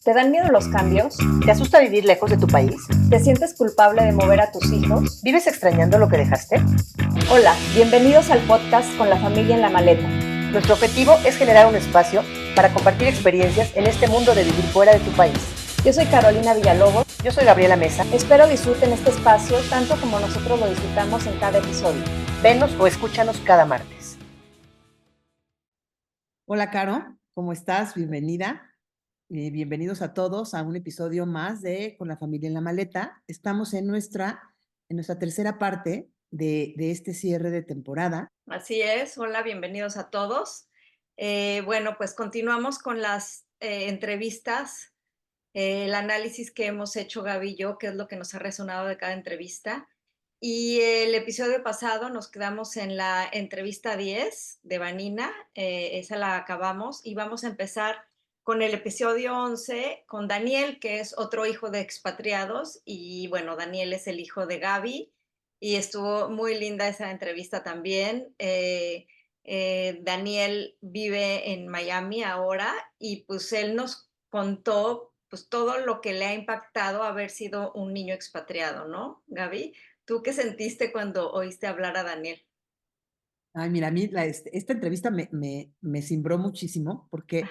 ¿Te dan miedo los cambios? ¿Te asusta vivir lejos de tu país? ¿Te sientes culpable de mover a tus hijos? ¿Vives extrañando lo que dejaste? Hola, bienvenidos al podcast Con la familia en la maleta. Nuestro objetivo es generar un espacio para compartir experiencias en este mundo de vivir fuera de tu país. Yo soy Carolina Villalobos. Yo soy Gabriela Mesa. Espero disfruten este espacio tanto como nosotros lo disfrutamos en cada episodio. Venos o escúchanos cada martes. Hola, Caro, ¿cómo estás? Bienvenida. Bienvenidos a todos a un episodio más de Con la familia en la maleta. Estamos en nuestra tercera parte de este cierre de temporada. Así es, hola, bienvenidos a todos. Bueno, pues continuamos con las entrevistas, el análisis que hemos hecho Gaby y yo, qué es lo que nos ha resonado de cada entrevista. Y el episodio pasado nos quedamos en la entrevista 10 de Vanina, esa la acabamos y vamos a empezar con el episodio 11 con Daniel, que es otro hijo de expatriados y bueno, Daniel es el hijo de Gaby y estuvo muy linda esa entrevista también. Daniel vive en Miami ahora y pues él nos contó pues todo lo que le ha impactado haber sido un niño expatriado, ¿no, Gaby? ¿Tú qué sentiste cuando oíste hablar a Daniel? Ay, mira, a mí esta entrevista me cimbró muchísimo porque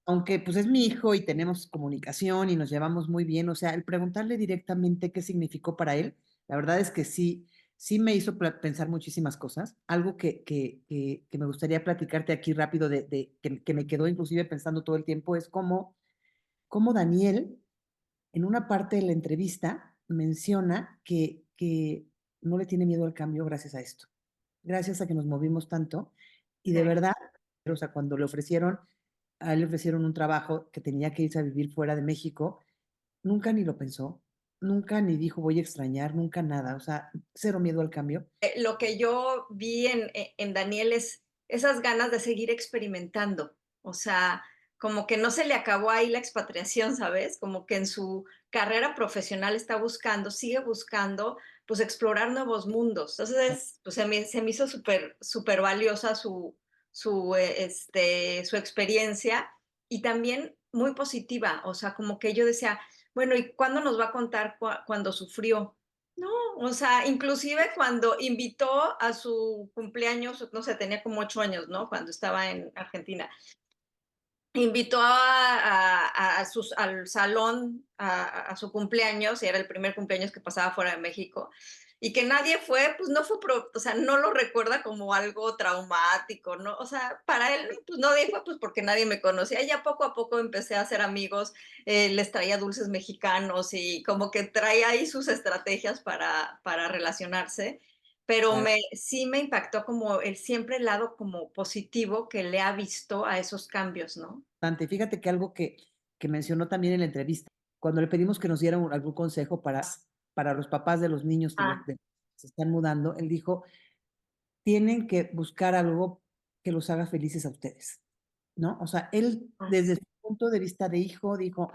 aunque pues es mi hijo y tenemos comunicación y nos llevamos muy bien, o sea, el preguntarle directamente qué significó para él, la verdad es que sí me hizo pensar muchísimas cosas. Algo que me gustaría platicarte aquí rápido que me quedó inclusive pensando todo el tiempo es cómo Daniel, en una parte de la entrevista, menciona que no le tiene miedo al cambio gracias a esto, gracias a que nos movimos tanto. Y de Sí. verdad, o sea, cuando a él le ofrecieron un trabajo que tenía que irse a vivir fuera de México, nunca ni lo pensó, nunca ni dijo voy a extrañar, nunca nada, o sea, cero miedo al cambio. Lo que yo vi en Daniel es esas ganas de seguir experimentando, o sea, como que no se le acabó ahí la expatriación, ¿sabes? Como que en su carrera profesional está buscando, sigue buscando, pues explorar nuevos mundos. Entonces, pues se me hizo súper valiosa su experiencia y también muy positiva, o sea, como que yo decía, bueno, ¿y cuándo nos va a contar cuando sufrió? No, o sea, inclusive cuando invitó a su cumpleaños, no sé, tenía como 8 años, ¿no? Cuando estaba en Argentina. Invitó al salón a su cumpleaños, y era el primer cumpleaños que pasaba fuera de México, y que nadie fue, pues no fue, o sea, no lo recuerda como algo traumático, ¿no? O sea, para él, pues nadie fue, pues porque nadie me conocía. Ya poco a poco empecé a hacer amigos, les traía dulces mexicanos y como que traía ahí sus estrategias para relacionarse, pero Claro. sí me impactó como siempre el lado como positivo que le ha visto a esos cambios, ¿no? Fíjate que algo que mencionó también en la entrevista, cuando le pedimos que nos diera algún consejo para los papás de los niños Ah, que se están mudando, él dijo, tienen que buscar algo que los haga felices a ustedes, ¿no? O sea, él desde sí. su punto de vista de hijo dijo,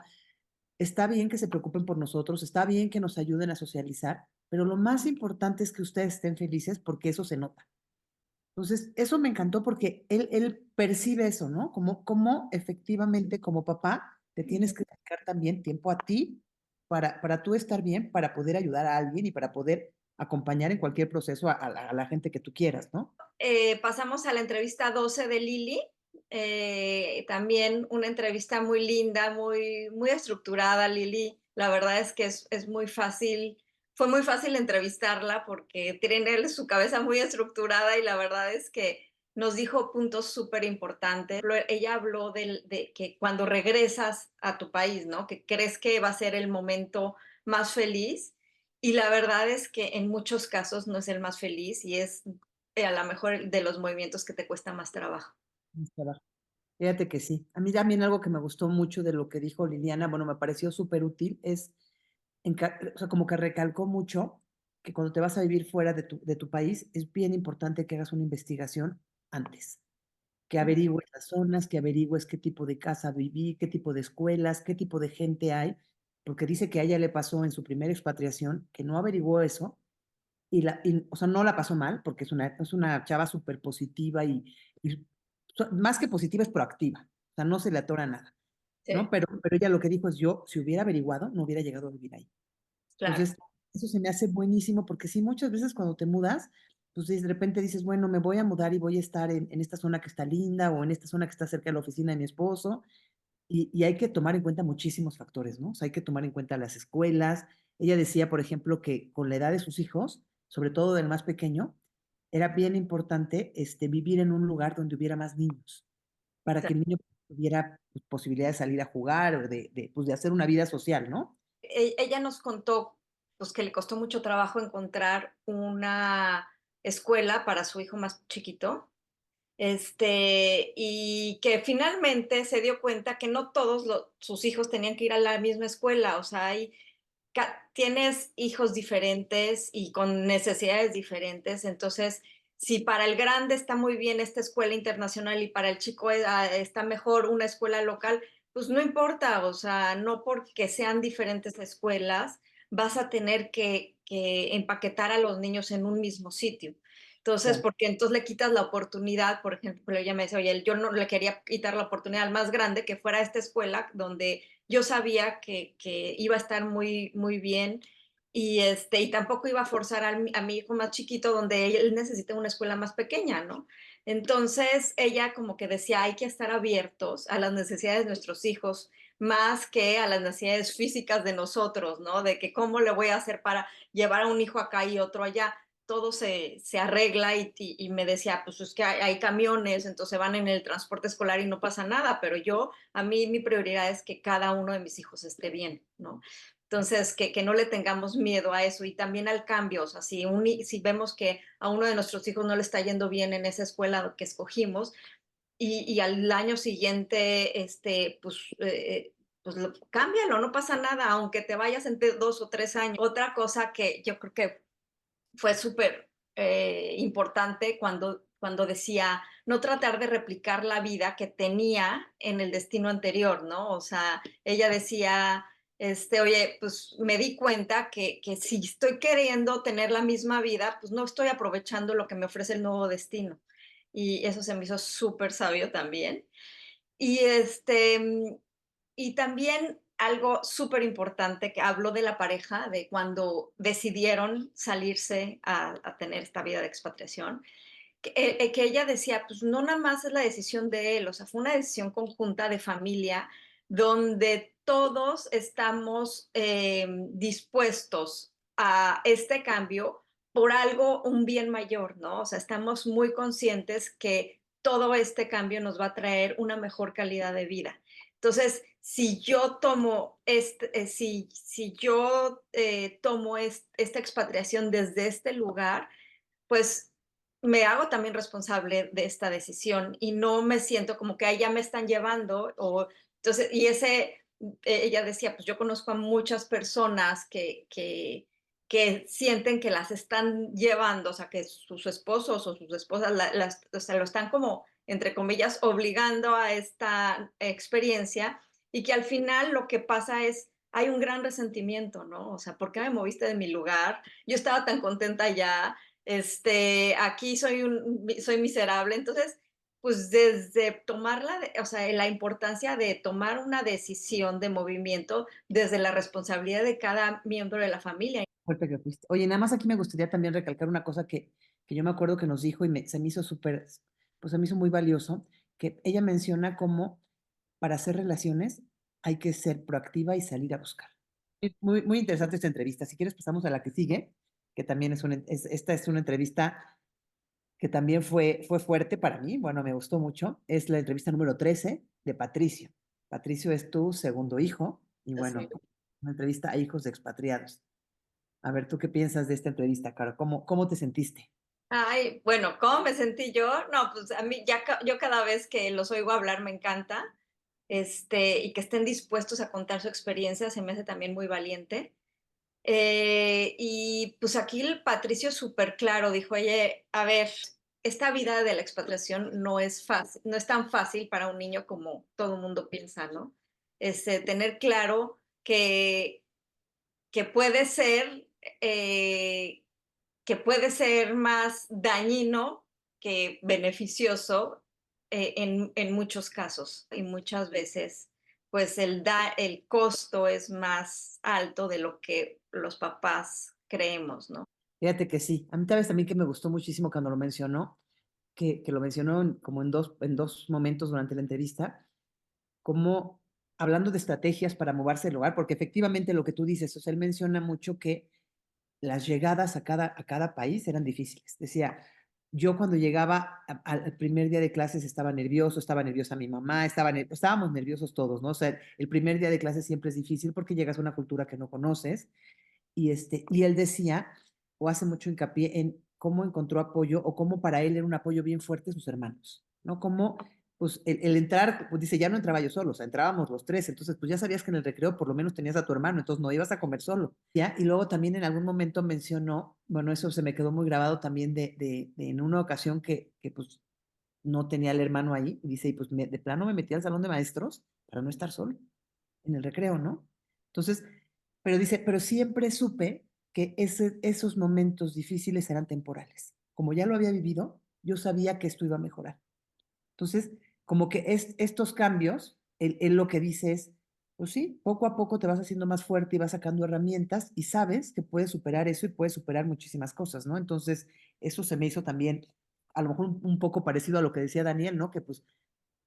está bien que se preocupen por nosotros, está bien que nos ayuden a socializar, pero lo más importante es que ustedes estén felices porque eso se nota. Entonces, eso me encantó porque él percibe eso, ¿no? Como efectivamente como papá te tienes que dedicar también tiempo a ti para tú estar bien, para poder ayudar a alguien y para poder acompañar en cualquier proceso a la gente que tú quieras, ¿no? Pasamos a la entrevista 12 de Lili, también una entrevista muy linda, muy estructurada, Lili. La verdad es que es muy fácil, fue muy fácil entrevistarla porque tiene su cabeza muy estructurada y la verdad es que nos dijo puntos súper importantes. Ella habló de que cuando regresas a tu país, ¿no? Que crees que va a ser el momento más feliz y la verdad es que en muchos casos no es el más feliz y es a lo mejor de los movimientos que te cuesta más trabajo. Trabajo. Fíjate que sí. A mí también algo que me gustó mucho de lo que dijo Liliana, bueno, me pareció súper útil, es, o sea, como que recalcó mucho que cuando te vas a vivir fuera de tu país, es bien importante que hagas una investigación antes, que averigües las zonas, que averigües qué tipo de casa viví, qué tipo de escuelas, qué tipo de gente hay, porque dice que a ella le pasó en su primera expatriación, que no averiguó eso, o sea, no la pasó mal, porque es una chava súper positiva y más que positiva es proactiva, o sea, no se le atora nada. ¿no? Sí, Pero ella lo que dijo es, yo, si hubiera averiguado, no hubiera llegado a vivir ahí. claro. Entonces, eso se me hace buenísimo porque sí, muchas veces cuando te mudas, pues de repente dices, bueno, me voy a mudar y voy a estar en esta zona que está linda o en esta zona que está cerca de la oficina de mi esposo y hay que tomar en cuenta muchísimos factores, ¿no? O sea, hay que tomar en cuenta las escuelas. Ella decía, por ejemplo, que con la edad de sus hijos, sobre todo del más pequeño, era bien importante vivir en un lugar donde hubiera más niños, para que el niño tuviera pues, posibilidad de salir a jugar o pues, de hacer una vida social, ¿no? Ella nos contó pues, que le costó mucho trabajo encontrar una escuela para su hijo más chiquito, y que finalmente se dio cuenta que no todos sus hijos tenían que ir a la misma escuela, o sea, tienes hijos diferentes y con necesidades diferentes, entonces, si para el grande está muy bien esta escuela internacional y para el chico está mejor una escuela local, pues no importa, o sea, no porque sean diferentes escuelas vas a tener que empaquetar a los niños en un mismo sitio. Entonces, Claro. porque entonces le quitas la oportunidad, por ejemplo, ella me decía, oye, yo no le quería quitar la oportunidad al más grande que fuera a esta escuela donde yo sabía que iba a estar muy, muy bien y tampoco iba a forzar a mi hijo más chiquito donde él necesita una escuela más pequeña, ¿no? Entonces ella como que decía, hay que estar abiertos a las necesidades de nuestros hijos más que a las necesidades físicas de nosotros, ¿no? De que cómo le voy a hacer para llevar a un hijo acá y otro allá. Todo se arregla y me decía, pues es que hay camiones, entonces van en el transporte escolar y no pasa nada, pero a mí mi prioridad es que cada uno de mis hijos esté bien, ¿no? Entonces, que no le tengamos miedo a eso y también al cambio. O sea, si vemos que a uno de nuestros hijos no le está yendo bien en esa escuela que escogimos y al año siguiente, cámbialo, no pasa nada, aunque te vayas en 2 o 3 años. Otra cosa que yo creo que fue súper importante cuando decía no tratar de replicar la vida que tenía en el destino anterior, ¿no? O sea, ella decía, oye, pues me di cuenta que si estoy queriendo tener la misma vida, pues no estoy aprovechando lo que me ofrece el nuevo destino. Y eso se me hizo súper sabio también. Y, y también algo súper importante que habló de la pareja, de cuando decidieron salirse a tener esta vida de expatriación, que ella decía, pues no nada más es la decisión de él, o sea, fue una decisión conjunta de familia donde todos estamos dispuestos a este cambio por algo, un bien mayor, ¿no? O sea, estamos muy conscientes que todo este cambio nos va a traer una mejor calidad de vida. Entonces, si yo tomo si yo tomo esta expatriación desde este lugar, pues me hago también responsable de esta decisión y no me siento como que ahí ya me están llevando o entonces ella decía, pues yo conozco a muchas personas que sienten que las están llevando, o sea, que sus esposos o sus esposas o sea, lo están como, entre comillas, obligando a esta experiencia y que al final lo que pasa es, hay un gran resentimiento, ¿no? O sea, ¿por qué me moviste de mi lugar? Yo estaba tan contenta ya, aquí soy miserable. Entonces, pues desde o sea, la importancia de tomar una decisión de movimiento desde la responsabilidad de cada miembro de la familia. Fuerte que fuiste. Oye, nada más aquí me gustaría también recalcar una cosa que yo me acuerdo que nos dijo y se me hizo súper, pues se me hizo muy valioso, que ella menciona cómo para hacer relaciones hay que ser proactiva y salir a buscar. Muy, muy interesante esta entrevista. Si quieres pasamos a la que sigue, que también esta es una entrevista que también fue fuerte para mí, bueno, me gustó mucho. Es la entrevista número 13 de Patricio. Patricio es tu segundo hijo y bueno, Así. una entrevista a hijos de expatriados. A ver, ¿tú qué piensas de esta entrevista, Caro? ¿Cómo te sentiste? Ay, bueno, ¿cómo me sentí yo? No, pues a mí yo cada vez que los oigo hablar me encanta, y que estén dispuestos a contar su experiencia se me hace también muy valiente. Y pues aquí el Patricio súper claro dijo, oye, a ver, esta vida de la expatriación no es fácil, no es tan fácil para un niño como todo el mundo piensa, ¿no? Tener claro que puede ser, eh, que puede ser más dañino que beneficioso en muchos casos y muchas veces pues el costo es más alto de lo que los papás creemos, ¿no? Fíjate que sí. A mí tal vez también que me gustó muchísimo cuando lo mencionó, que lo mencionó como en dos momentos durante la entrevista, como hablando de estrategias para moverse del hogar, porque efectivamente lo que tú dices, o sea, él menciona mucho que las llegadas a cada país eran difíciles. Decía, yo cuando llegaba al primer día de clases estaba nervioso, estaba nerviosa mi mamá, estábamos nerviosos todos, ¿no? O sea, el primer día de clases siempre es difícil porque llegas a una cultura que no conoces y él decía, o hace mucho hincapié en cómo encontró apoyo o cómo para él era un apoyo bien fuerte sus hermanos, ¿no? Cómo, pues, el entrar, pues dice, ya no entraba yo solo, o sea, entrábamos los tres, entonces, pues ya sabías que en el recreo por lo menos tenías a tu hermano, entonces no ibas a comer solo, ¿ya? Y luego también en algún momento mencionó, bueno, eso se me quedó muy grabado también de en una ocasión que pues, no tenía al hermano ahí, y dice, y pues de plano me metí al salón de maestros para no estar solo en el recreo, ¿no? Entonces, pero dice, pero siempre supe que esos momentos difíciles eran temporales. Como ya lo había vivido, yo sabía que esto iba a mejorar. Entonces, como que estos cambios, él lo que dice es, pues sí, poco a poco te vas haciendo más fuerte y vas sacando herramientas y sabes que puedes superar eso y puedes superar muchísimas cosas, ¿no? Entonces, eso se me hizo también, a lo mejor un poco parecido a lo que decía Daniel, ¿no? Que pues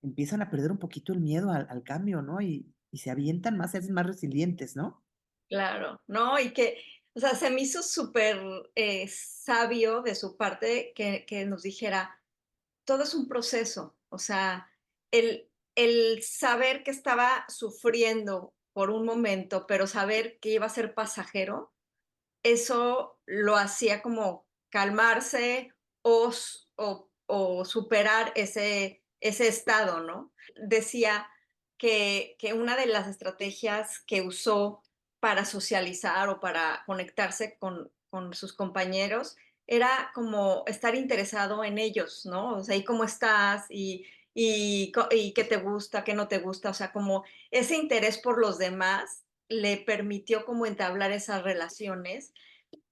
empiezan a perder un poquito el miedo al cambio, ¿no? Y se avientan más, se hacen más resilientes, ¿no? Claro, ¿no? Y que, o sea, se me hizo súper sabio de su parte que nos dijera, todo es un proceso, o sea, el saber que estaba sufriendo por un momento, pero saber que iba a ser pasajero, eso lo hacía como calmarse o superar ese estado, ¿no? Decía que una de las estrategias que usó para socializar o para conectarse con sus compañeros era como estar interesado en ellos, ¿no? O sea, ¿y cómo estás? Y qué te gusta, qué no te gusta, o sea, como ese interés por los demás le permitió como entablar esas relaciones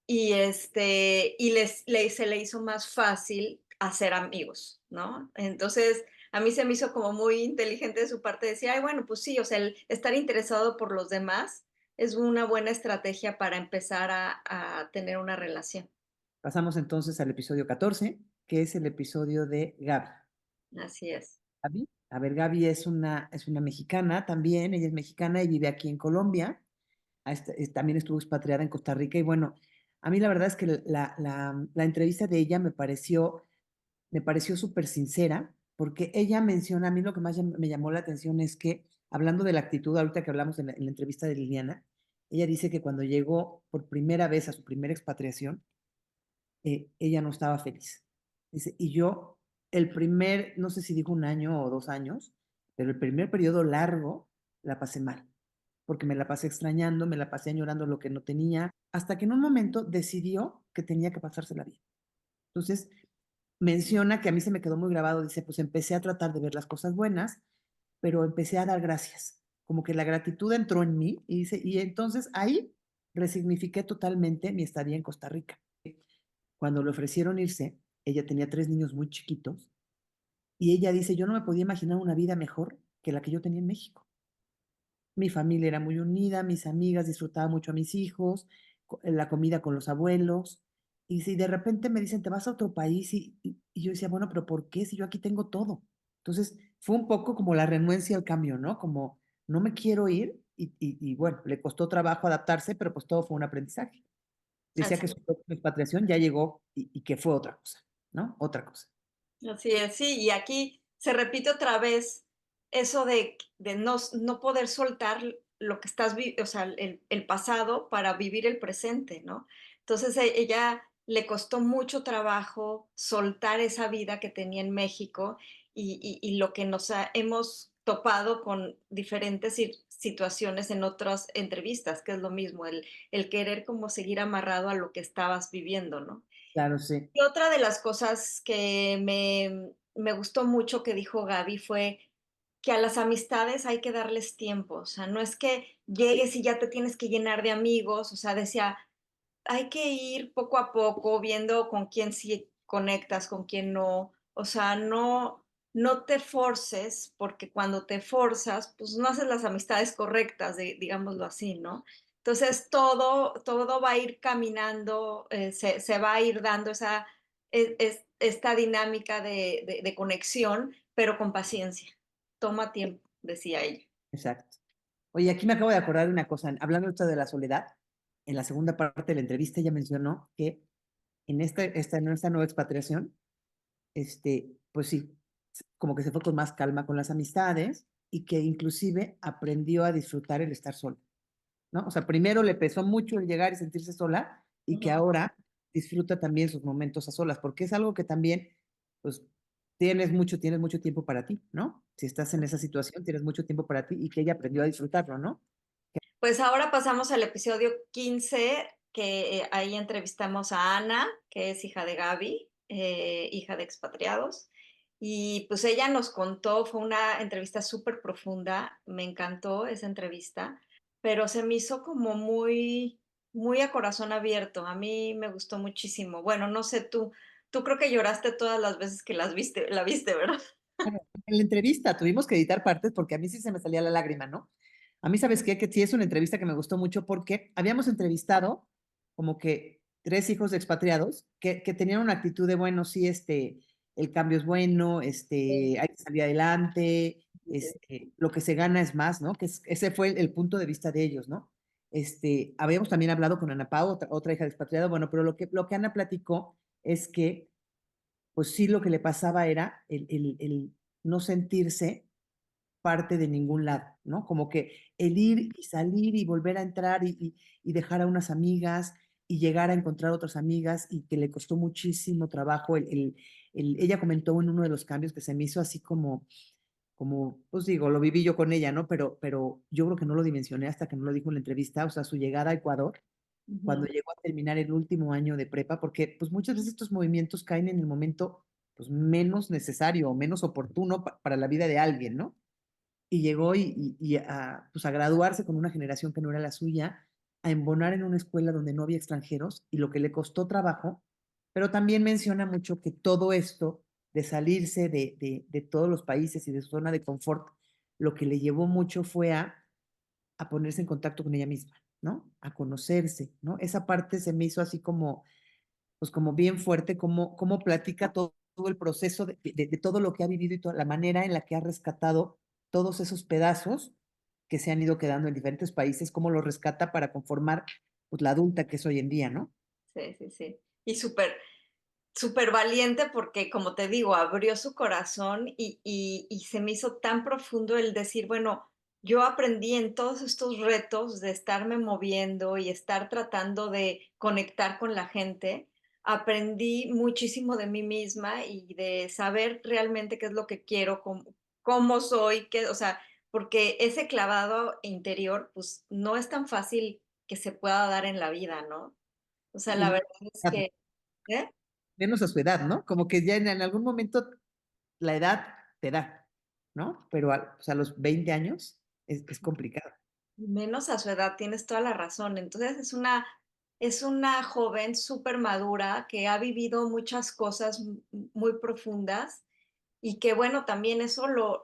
se le hizo más fácil hacer amigos, ¿no? Entonces, a mí se me hizo como muy inteligente de su parte decir, ay, bueno, pues sí, o sea, el estar interesado por los demás es una buena estrategia para empezar a tener una relación. Pasamos entonces al episodio 14, que es el episodio de Gaby. Así es. Gaby, a ver, Gaby es una mexicana también, ella es mexicana y vive aquí en Colombia. También estuvo expatriada en Costa Rica y bueno, a mí la verdad es que la entrevista de ella me pareció súper sincera, porque ella menciona, a mí lo que más me llamó la atención es que, hablando de la actitud, ahorita que hablamos en la entrevista de Liliana, ella dice que cuando llegó por primera vez a su primera expatriación, ella no estaba feliz. Dice, y yo, no sé si dijo un año o 2 años, pero el primer periodo largo la pasé mal, porque me la pasé extrañando, me la pasé añorando lo que no tenía, hasta que en un momento decidió que tenía que pasársela bien. Entonces, menciona que a mí se me quedó muy grabado, dice, pues empecé a tratar de ver las cosas buenas, pero empecé a dar gracias, como que la gratitud entró en mí y dice, y entonces ahí resignifiqué totalmente mi estadía en Costa Rica. Cuando le ofrecieron irse, ella tenía 3 niños muy chiquitos y ella dice, yo no me podía imaginar una vida mejor que la que yo tenía en México. Mi familia era muy unida, mis amigas disfrutaban mucho a mis hijos, la comida con los abuelos. Y si de repente me dicen, te vas a otro país, y yo decía, bueno, pero ¿por qué si yo aquí tengo todo? Entonces fue un poco como la renuencia al cambio, ¿no? Como no me quiero ir y bueno, le costó trabajo adaptarse, pero pues todo fue un aprendizaje. Decía Así que su expatriación ya llegó y que fue otra cosa, ¿no? Otra cosa. Así es, sí, y aquí se repite otra vez eso de no poder soltar lo que o sea, el pasado para vivir el presente, ¿no? Entonces, ella le costó mucho trabajo soltar esa vida que tenía en México y lo que hemos topado con diferentes situaciones en otras entrevistas, que es lo mismo, el querer como seguir amarrado a lo que estabas viviendo, ¿no? Claro, sí. Y otra de las cosas que me gustó mucho que dijo Gaby fue que a las amistades hay que darles tiempo, o sea, no es que llegues y ya te tienes que llenar de amigos, o sea, decía, hay que ir poco a poco viendo con quién sí conectas, con quién no, o sea, no te forces, porque cuando te forzas, pues no haces las amistades correctas, digámoslo así, ¿no? Entonces todo va a ir caminando, se va a ir dando esta dinámica de conexión, pero con paciencia. Toma tiempo, decía ella. Exacto. Oye, aquí me acabo de acordar de una cosa. Hablando esto de la soledad, en la segunda parte de la entrevista ella mencionó que en esta nueva expatriación, pues sí, como que se fue con más calma con las amistades y que inclusive aprendió a disfrutar el estar sola, ¿no? O sea, primero le pesó mucho el llegar y sentirse sola y que Ujú. ahora disfruta también sus momentos a solas, porque es algo que también, pues, tienes mucho tiempo para ti, ¿no? Si estás en esa situación, tienes mucho tiempo para ti y que ella aprendió a disfrutarlo, ¿no? Pues ahora pasamos al episodio 15, que ahí entrevistamos a Ana, que es hija de Gaby, hija de expatriados. Y pues ella nos contó, fue una entrevista súper profunda, me encantó esa entrevista, pero se me hizo como muy a corazón abierto. A mí me gustó muchísimo. Bueno, no sé tú creo que lloraste todas las veces que la viste, ¿verdad? Bueno, en la entrevista tuvimos que editar partes porque a mí sí se me salía la lágrima, ¿no? A mí, ¿sabes qué? Que sí es una entrevista que me gustó mucho porque habíamos entrevistado como que tres hijos de expatriados que tenían una actitud de, bueno, sí, el cambio es bueno, Sí, hay que salir adelante, sí, sí. lo que se gana es más, ¿no? Ese fue el punto de vista de ellos, ¿no? Habíamos también hablado con Ana Pau, otra hija de expatriado, bueno, pero lo que Ana platicó es que pues sí lo que le pasaba era el no sentirse parte de ningún lado, ¿no? Como que el ir y salir y volver a entrar y dejar a unas amigas y llegar a encontrar otras amigas y que le costó muchísimo trabajo. Ella comentó en uno de los cambios que se me hizo así como, pues digo, lo viví yo con ella, ¿no? Pero yo creo que no lo dimensioné hasta que no lo dijo en la entrevista, o sea, su llegada a Ecuador cuando Ujú. llegó a terminar el último año de prepa, porque pues muchas veces estos movimientos caen en el momento pues menos necesario o menos oportuno para la vida de alguien, ¿no? Y llegó pues a graduarse con una generación que no era la suya, a embonar en una escuela donde no había extranjeros y lo que le costó trabajo, pero también menciona mucho que todo esto de salirse de todos los países y de su zona de confort, lo que le llevó mucho fue a ponerse en contacto con ella misma, ¿no? A conocerse, ¿no? Esa parte se me hizo así como, pues como bien fuerte, como platica todo el proceso de todo lo que ha vivido y toda la manera en la que ha rescatado todos esos pedazos que se han ido quedando en diferentes países, cómo los rescata para conformar pues, la adulta que es hoy en día, ¿no? Sí, sí, sí. Y súper valiente porque, como te digo, abrió su corazón y se me hizo tan profundo el decir, bueno, yo aprendí en todos estos retos de estarme moviendo y estar tratando de conectar con la gente, aprendí muchísimo de mí misma y de saber realmente qué es lo que quiero, cómo soy, o sea, porque ese clavado interior, pues no es tan fácil que se pueda dar en la vida, ¿no? O sea, Y la verdad es que, ¿eh? menos a su edad, ¿no? Como que ya en algún momento la edad te da, ¿no? Pero pues, a los 20 años es complicado. Menos a su edad, tienes toda la razón. Entonces es una joven súper madura que ha vivido muchas cosas muy profundas y que bueno, también eso lo,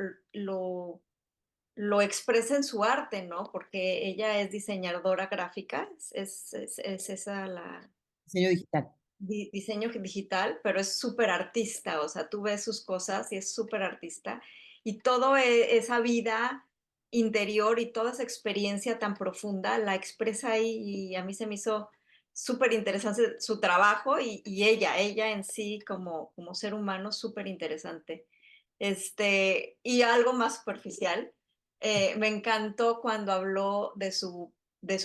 lo expresa en su arte, ¿no? Porque ella es diseñadora gráfica, es esa la Diseño digital. diseño digital, pero es súper artista, o sea, tú ves sus cosas y es súper artista. Y toda esa vida interior y toda esa experiencia tan profunda la expresa ahí y a mí se me hizo súper interesante su trabajo y ella en sí como ser humano súper interesante. Y algo más superficial, me encantó cuando habló de su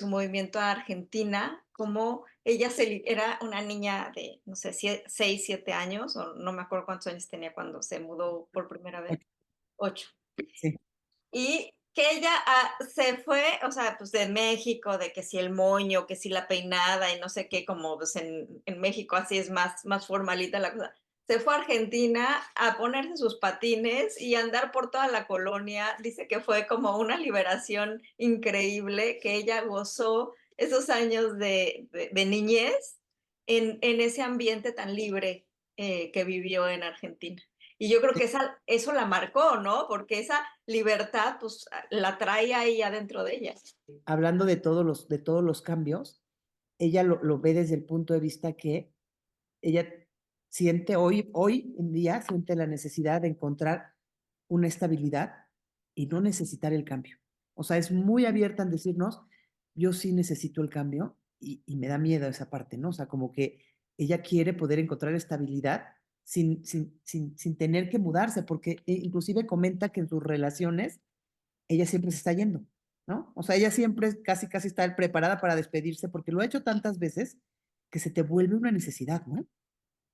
movimiento a Argentina, como ella era una niña de, no sé, 6, 7 años, o no me acuerdo cuántos años tenía cuando se mudó por primera vez, 8. Sí. Y que ella se fue, o sea, pues de México, de que si el moño, que si la peinada y no sé qué, como pues en México así es más formalita la cosa. Se fue a Argentina a ponerse sus patines y andar por toda la colonia. Dice que fue como una liberación increíble, que ella gozó esos años de niñez en ese ambiente tan libre que vivió en Argentina. Y yo creo que eso la marcó, ¿no? Porque esa libertad, pues, la trae ahí adentro de ella. Hablando de todos los cambios, ella lo ve desde el punto de vista que ella siente hoy en día, siente la necesidad de encontrar una estabilidad y no necesitar el cambio. O sea, es muy abierta en decirnos, yo sí necesito el cambio y me da miedo esa parte, ¿no? O sea, como que ella quiere poder encontrar estabilidad sin tener que mudarse, porque inclusive comenta que en sus relaciones ella siempre se está yendo, ¿no? O sea, ella siempre casi está preparada para despedirse porque lo ha hecho tantas veces que se te vuelve una necesidad, ¿no?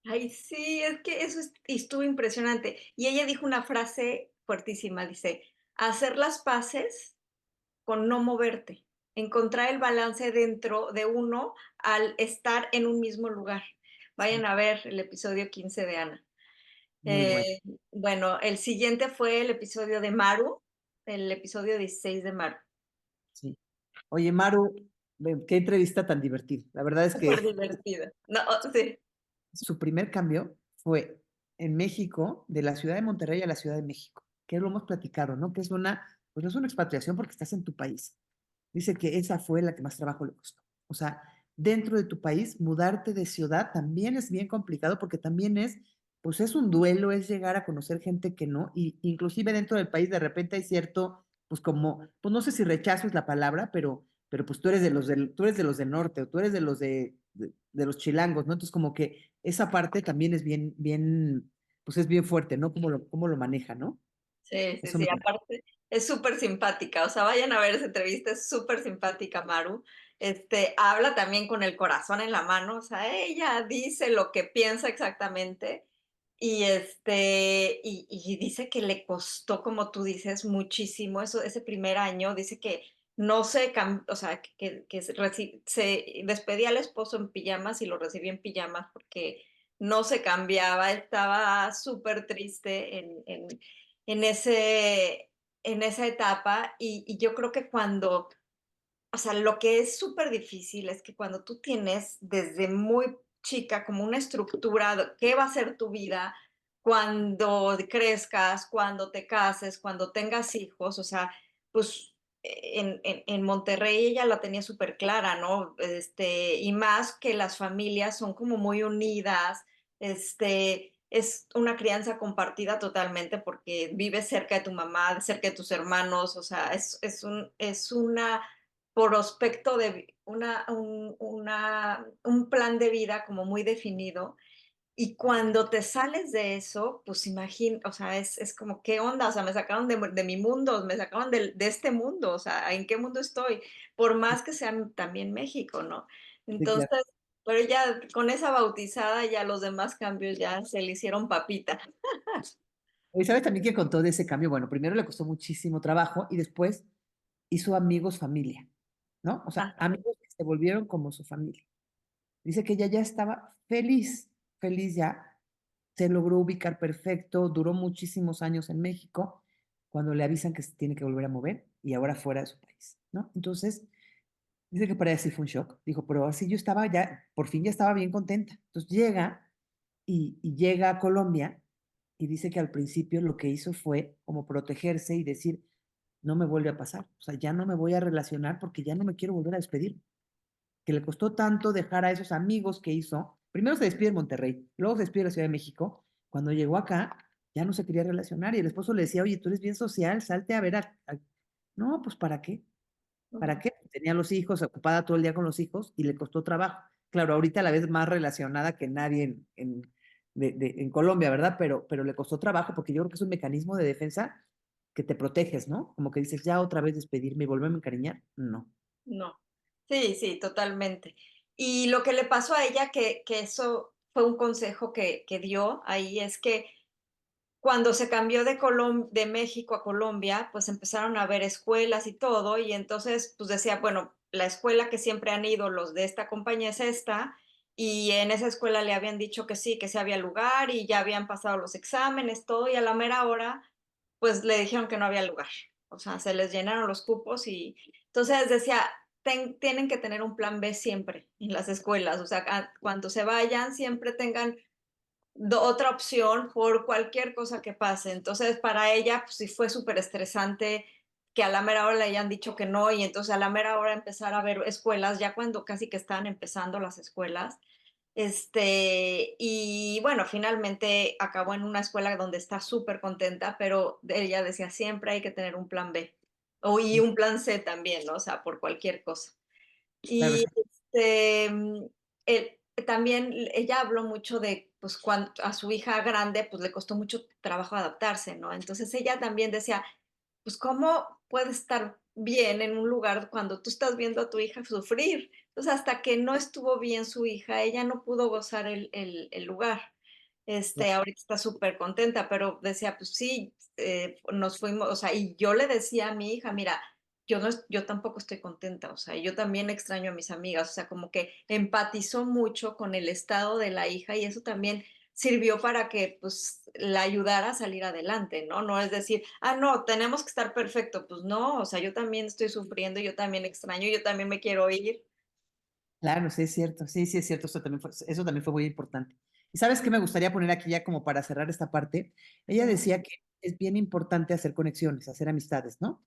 Ay, sí, es que estuvo impresionante. Y ella dijo una frase fuertísima, dice: "Hacer las paces con no moverte, encontrar el balance dentro de uno al estar en un mismo lugar". Sí, Vayan a ver el episodio 15 de Ana. muy bueno, Bueno, el siguiente fue el episodio de Maru, el episodio 16 de Maru. sí. Oye, Maru, qué entrevista tan divertida. La verdad es Súper que divertida. No, sí, su primer cambio fue en México, de la ciudad de Monterrey a la Ciudad de México, que lo hemos platicado, ¿no? Que es pues no es una expatriación porque estás en tu país. Dice que esa fue la que más trabajo le costó. O sea, dentro de tu país, mudarte de ciudad también es bien complicado porque también pues es un duelo, es llegar a conocer gente que no, y inclusive dentro del país de repente hay cierto, pues como, pues no sé si rechazo es la palabra, pero pues tú eres de los del norte, o tú eres de los de los chilangos, ¿no? Entonces como que esa parte también es pues es bien fuerte, ¿no? Cómo lo maneja, ¿no? sí, sí, Eso me... sí. Aparte, es súper simpática. O sea, vayan a ver esa entrevista, es súper simpática, Maru. Habla también con el corazón en la mano. O sea, ella dice lo que piensa exactamente. Y dice que le costó, como tú dices, muchísimo eso, ese primer año. Dice que no se, o sea, que se despedía al esposo en pijamas y lo recibía en pijamas porque no se cambiaba, estaba súper triste en, ese, en esa etapa. Y yo creo que cuando, o sea, lo que es súper difícil es que cuando tú tienes desde muy chica como una estructura de qué va a ser tu vida cuando crezcas, cuando te cases, cuando tengas hijos, o sea, pues en Monterrey ella la tenía súper clara, ¿no? Y más que las familias son como muy unidas, es una crianza compartida totalmente porque vives cerca de tu mamá, cerca de tus hermanos, o sea, es una prospecto de un plan de vida como muy definido. Y cuando te sales de eso, pues imagina, o sea, es como, ¿qué onda? O sea, me sacaron de mi mundo, me sacaron de este mundo, o sea, ¿en qué mundo estoy? Por más que sea también México, ¿no? Sí, claro. Entonces, pero ya con esa bautizada, ya los demás cambios ya se le hicieron papita. ¿Y sabes también que con todo ese cambio? Bueno, primero le costó muchísimo trabajo y después hizo amigos, familia, ¿no? O sea, Ajá. amigos que se volvieron como su familia. Dice que ella ya estaba feliz, feliz ya, se logró ubicar perfecto, duró muchísimos años en México, cuando le avisan que se tiene que volver a mover y ahora fuera de su país, ¿no? Entonces, dice que para ella sí fue un shock. Dijo, pero así yo estaba ya, por fin ya estaba bien contenta. Entonces llega y llega a Colombia y dice que al principio lo que hizo fue como protegerse y decir, no me vuelve a pasar, o sea, ya no me voy a relacionar porque ya no me quiero volver a despedir. Que le costó tanto dejar a esos amigos que hizo. Primero se despide en Monterrey, luego se despide de la Ciudad de México. Cuando llegó acá, ya no se quería relacionar y el esposo le decía, oye, tú eres bien social, salte a ver No, pues ¿para qué? ¿Para Ujú. qué? Tenía los hijos, ocupada todo el día con los hijos y le costó trabajo. Claro, ahorita la vez más relacionada que nadie en Colombia, ¿verdad? Pero le costó trabajo porque yo creo que es un mecanismo de defensa que te proteges, ¿no? Como que dices, ya otra vez despedirme y volverme a encariñar. No. No. Sí, sí, totalmente. Y lo que le pasó a ella, que eso fue un consejo que dio ahí, es que cuando se cambió de México a Colombia, pues empezaron a haber escuelas y todo, y entonces pues decía, bueno, la escuela que siempre han ido los de esta compañía es esta, y en esa escuela le habían dicho que sí había lugar y ya habían pasado los exámenes, todo, y a la mera hora, pues le dijeron que no había lugar. O sea, se les llenaron los cupos y entonces decía, tienen que tener un plan B siempre en las escuelas, o sea, cuando se vayan, siempre tengan otra opción por cualquier cosa que pase. Entonces, para ella, pues sí fue súper estresante que a la mera hora le hayan dicho que no y entonces a la mera hora empezar a ver escuelas, ya cuando casi que estaban empezando las escuelas. Y bueno, finalmente acabó en una escuela donde está súper contenta, pero ella decía, siempre hay que tener un plan B y un plan C también, ¿no? O sea, por cualquier cosa. Claro, Y sí, también ella habló mucho de, pues, cuando a su hija grande, pues le costó mucho trabajo adaptarse, ¿no? Entonces ella también decía, pues, ¿cómo puedes estar bien en un lugar cuando tú estás viendo a tu hija sufrir? Entonces, hasta que no estuvo bien su hija, ella no pudo gozar el lugar. claro, Ahorita está súper contenta, pero decía, pues sí, nos fuimos, o sea, y yo le decía a mi hija, mira, yo, no, yo tampoco estoy contenta, o sea, yo también extraño a mis amigas, o sea, como que empatizó mucho con el estado de la hija y eso también sirvió para que pues la ayudara a salir adelante, ¿no? No es decir, ah, no, tenemos que estar perfecto, pues no, o sea, yo también estoy sufriendo, yo también extraño, yo también me quiero ir. claro, sí es cierto, sí, sí es cierto, eso también fue muy importante. ¿Y sabes qué me gustaría poner aquí ya como para cerrar esta parte? Ella Ujú. decía que es bien importante hacer conexiones, hacer amistades, ¿no?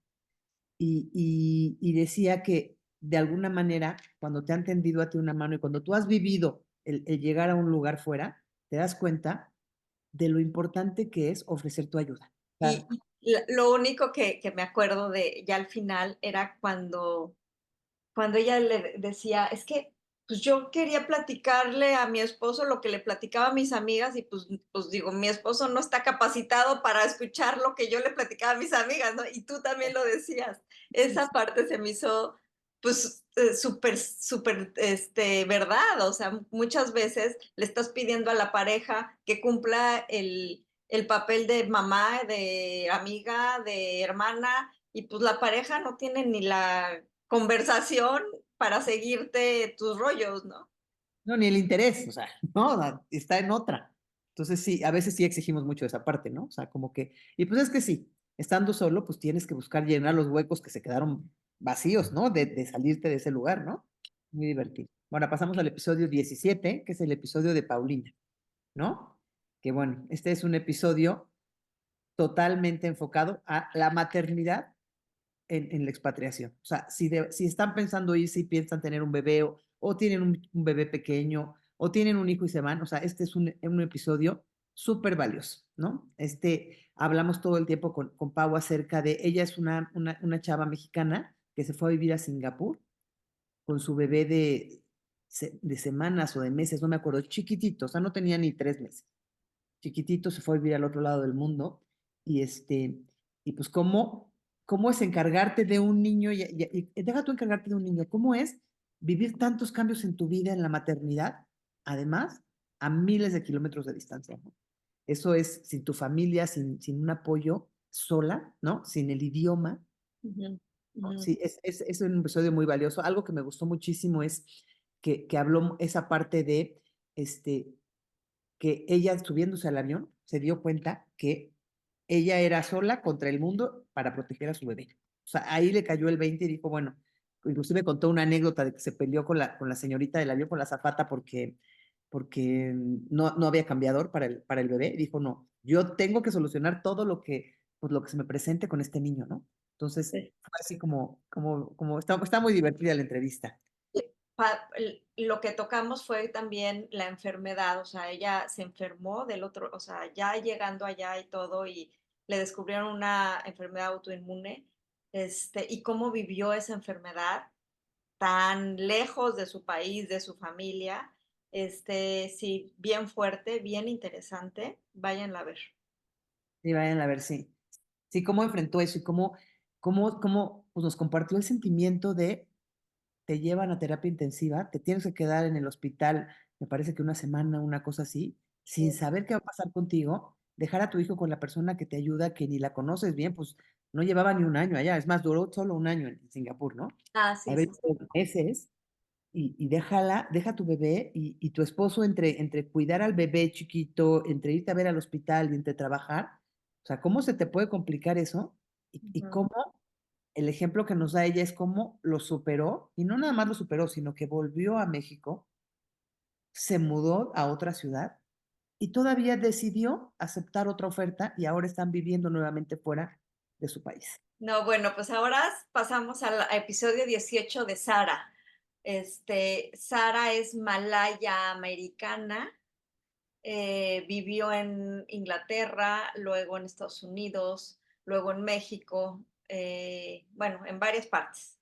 Y decía que de alguna manera, cuando te han tendido a ti una mano y cuando tú has vivido el llegar a un lugar fuera, te das cuenta de lo importante que es ofrecer tu ayuda. Y Claro. lo único que me acuerdo de ya al final era cuando ella le decía, es que pues yo quería platicarle a mi esposo lo que le platicaba a mis amigas y pues digo, mi esposo no está capacitado para escuchar lo que yo le platicaba a mis amigas, ¿no? Y tú también lo decías. Esa parte se me hizo pues súper, súper, verdad. O sea, muchas veces le estás pidiendo a la pareja que cumpla el papel de mamá, de amiga, de hermana, y pues la pareja no tiene ni la conversación para seguirte tus rollos, ¿no? No, ni el interés, o sea, no, está en otra. Entonces sí, a veces sí exigimos mucho esa parte, ¿no? O sea, como que, y pues es que sí, estando solo, pues tienes que buscar llenar los huecos que se quedaron vacíos, ¿no? De salirte de ese lugar, ¿no? Muy divertido. Ahora pasamos al episodio 17, que es el episodio de Paulina, ¿no? Que bueno, este es un episodio totalmente enfocado a la maternidad en la expatriación. O sea, si están pensando irse y piensan tener un bebé o tienen un bebé pequeño o tienen un hijo y se van, o sea, este es un episodio súper valioso, ¿no? Hablamos todo el tiempo con Pau acerca de, ella es una chava mexicana que se fue a vivir a Singapur con su bebé de semanas o de meses, no me acuerdo, chiquitito, o sea, no tenía ni 3 meses. Chiquitito se fue a vivir al otro lado del mundo y y pues cómo es encargarte de un niño y deja tú encargarte de un niño, cómo es vivir tantos cambios en tu vida en la maternidad, además a miles de kilómetros de distancia, ¿no? Eso es sin tu familia, sin un apoyo, sola, ¿no? Sin el idioma. Ujú, ¿No? ujú, Sí, es un episodio muy valioso. Algo que me gustó muchísimo es que habló esa parte de este, que ella subiéndose al avión se dio cuenta que ella era sola contra el mundo para proteger a su bebé. O sea, ahí le cayó el 20 y dijo, bueno, inclusive contó una anécdota de que se peleó con la señorita del avión, con la azafata, porque no había cambiador para el bebé. Y dijo, no, yo tengo que solucionar todo lo que se me presente con este niño, ¿no? Entonces, sí. fue así como está muy divertida la entrevista. Lo que tocamos fue también la enfermedad, o sea, ella se enfermó del otro, o sea, ya llegando allá y todo, y le descubrieron una enfermedad autoinmune, y cómo vivió esa enfermedad tan lejos de su país, de su familia, sí, bien fuerte, bien interesante, váyanla a ver. Sí, vayan a ver, sí. Sí, cómo enfrentó eso y cómo pues nos compartió el sentimiento de te llevan a terapia intensiva, te tienes que quedar en el hospital, me parece que una semana, una cosa así, sin saber qué va a pasar contigo, dejar a tu hijo con la persona que te ayuda, que ni la conoces bien, pues no llevaba ni un año allá, es más, duró solo un año en Singapur, ¿no? Ah, sí, Haber sí, sí. vivido meses y deja a tu bebé y tu esposo entre cuidar al bebé chiquito, entre irte a ver al hospital y entre trabajar, o sea, ¿cómo se te puede complicar eso? Y Ujú, cómo el ejemplo que nos da ella es cómo lo superó, y no nada más lo superó, sino que volvió a México, se mudó a otra ciudad y todavía decidió aceptar otra oferta y ahora están viviendo nuevamente fuera de su país. No, bueno, pues ahora pasamos al episodio 18 de Sara. Sara es malaya americana, vivió en Inglaterra, luego en Estados Unidos, luego en México, bueno, en varias partes.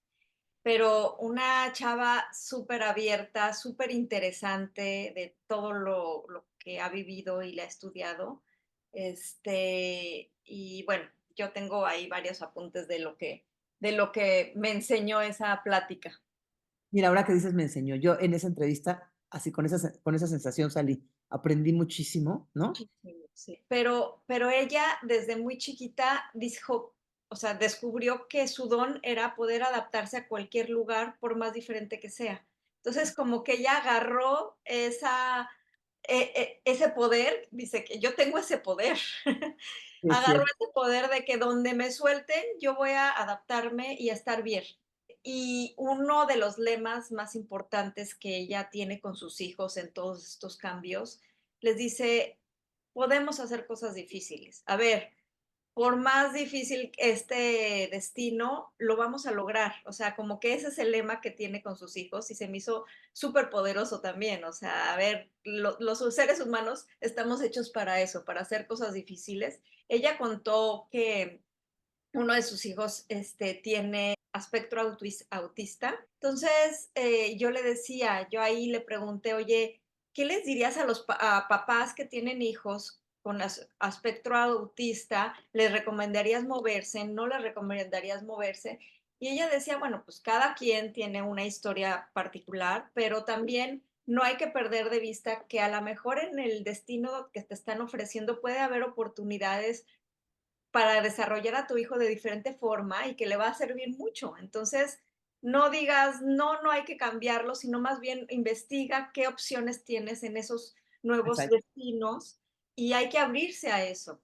Pero una chava súper abierta, súper interesante de todo lo que ha vivido y le ha estudiado. Y bueno, yo tengo ahí varios apuntes de lo que me enseñó esa plática. Mira, ahora que dices me enseñó, yo en esa entrevista, así con esa sensación salí, aprendí muchísimo, ¿no? Muchísimo, sí. Pero ella desde muy chiquita dijo, o sea, descubrió que su don era poder adaptarse a cualquier lugar, por más diferente que sea. Entonces, como que ella agarró ese poder, dice que yo tengo ese poder. Es Agarró cierto. ese poder de que donde me suelten, yo voy a adaptarme y a estar bien. Y uno de los lemas más importantes que ella tiene con sus hijos en todos estos cambios, les dice, podemos hacer cosas difíciles. A ver, por más difícil este destino, lo vamos a lograr. O sea, como que ese es el lema que tiene con sus hijos y se me hizo súper poderoso también. O sea, a ver, los seres humanos estamos hechos para eso, para hacer cosas difíciles. Ella contó que uno de sus hijos tiene aspecto autista. Entonces, yo le decía, yo ahí le pregunté, oye, ¿qué les dirías a los a papás que tienen hijos con aspecto autista? ¿Les recomendarías moverse? ¿No les recomendarías moverse? Y ella decía, bueno, pues cada quien tiene una historia particular, pero también no hay que perder de vista que a lo mejor en el destino que te están ofreciendo puede haber oportunidades para desarrollar a tu hijo de diferente forma y que le va a servir mucho. Entonces, no digas, no, no hay que cambiarlo, sino más bien investiga qué opciones tienes en esos nuevos Exacto. destinos y hay que abrirse a eso.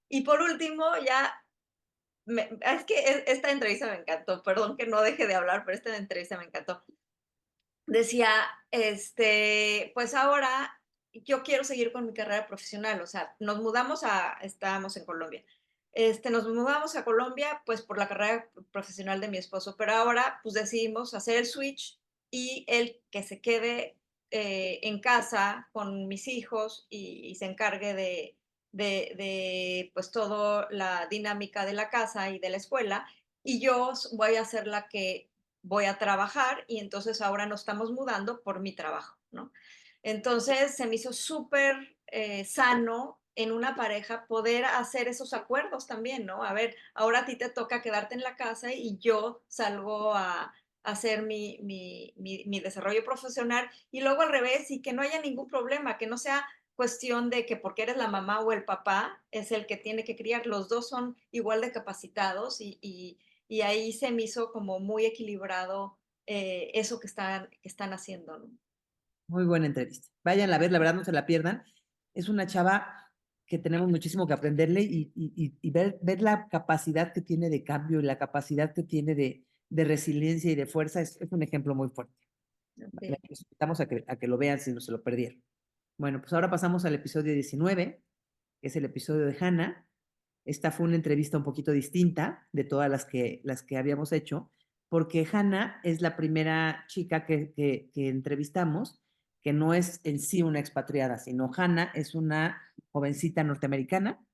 Y por último, ya, es que esta entrevista me encantó, perdón que no deje de hablar, pero esta entrevista me encantó. Decía, pues ahora yo quiero seguir con mi carrera profesional, o sea, estábamos en Colombia, nos mudamos a Colombia, pues por la carrera profesional de mi esposo, pero ahora pues decidimos hacer el switch y él que se quede en casa con mis hijos y se encargue pues todo la dinámica de la casa y de la escuela, y yo voy a ser la que voy a trabajar y entonces ahora nos estamos mudando por mi trabajo, ¿no? Entonces se me hizo súper sano en una pareja poder hacer esos acuerdos también, ¿no? A ver, ahora a ti te toca quedarte en la casa y yo salgo a hacer mi desarrollo profesional y luego al revés y que no haya ningún problema, que no sea cuestión de que porque eres la mamá o el papá es el que tiene que criar, los dos son igual de capacitados y ahí se me hizo como muy equilibrado eso que están haciendo, ¿no? Muy buena entrevista. Vayan a ver, la verdad no se la pierdan. Es una chava que tenemos muchísimo que aprenderle y ver la capacidad que tiene de cambio y la capacidad que tiene de resiliencia y de fuerza es un ejemplo muy fuerte. Sí. Les invitamos a que lo vean si no se lo perdieron. Bueno, pues ahora pasamos al episodio 19, que es el episodio de Hannah. Esta fue una entrevista un poquito distinta de todas las que habíamos hecho, porque Hannah es la primera chica que entrevistamos, que no es en sí una expatriada, sino Hannah es una jovencita norteamericana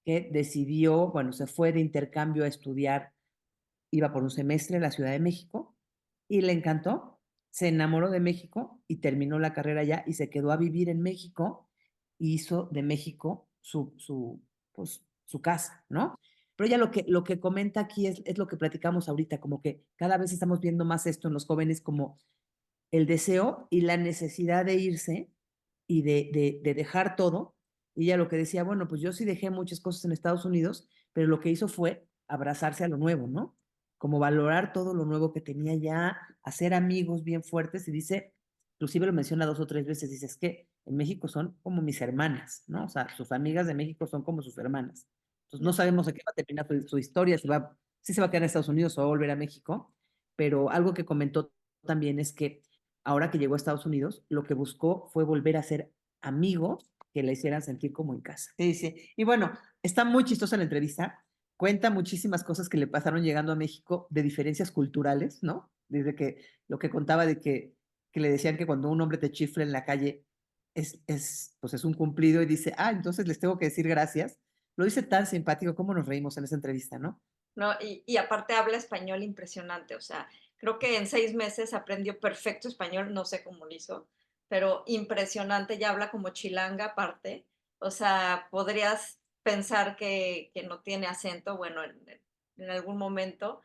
que decidió, bueno, se fue de intercambio a estudiar, iba por un semestre a la Ciudad de México y le encantó, se enamoró de México y terminó la carrera allá y se quedó a vivir en México y hizo de México pues, su casa, ¿no? Pero ella lo que comenta aquí es lo que platicamos ahorita, como que cada vez estamos viendo más esto en los jóvenes como el deseo y la necesidad de irse y de dejar todo. Y ella lo que decía, bueno, pues yo sí dejé muchas cosas en Estados Unidos, pero lo que hizo fue abrazarse a lo nuevo, ¿no? Como valorar todo lo nuevo que tenía ya, hacer amigos bien fuertes y dice, inclusive lo menciona dos o tres veces, dice, es que en México son como mis hermanas, ¿no? O sea, sus amigas de México son como sus hermanas. Entonces no sabemos a qué va a terminar su historia, si se va a quedar en Estados Unidos o va a volver a México, pero algo que comentó también es que ahora que llegó a Estados Unidos, lo que buscó fue volver a ser amigos que la hicieran sentir como en casa. Sí, sí. Y bueno, está muy chistosa la entrevista. Cuenta muchísimas cosas que le pasaron llegando a México de diferencias culturales, ¿no? Desde que lo que contaba de que le decían que cuando un hombre te chifla en la calle pues es un cumplido y dice, entonces les tengo que decir gracias. Lo dice tan simpático, cómo nos reímos en esa entrevista, ¿no? ¿No? Y aparte habla español impresionante, o sea, creo que en 6 meses aprendió perfecto español, no sé cómo lo hizo, pero impresionante, ya habla como chilanga aparte, o sea, podrías pensar que no tiene acento, bueno, en algún momento,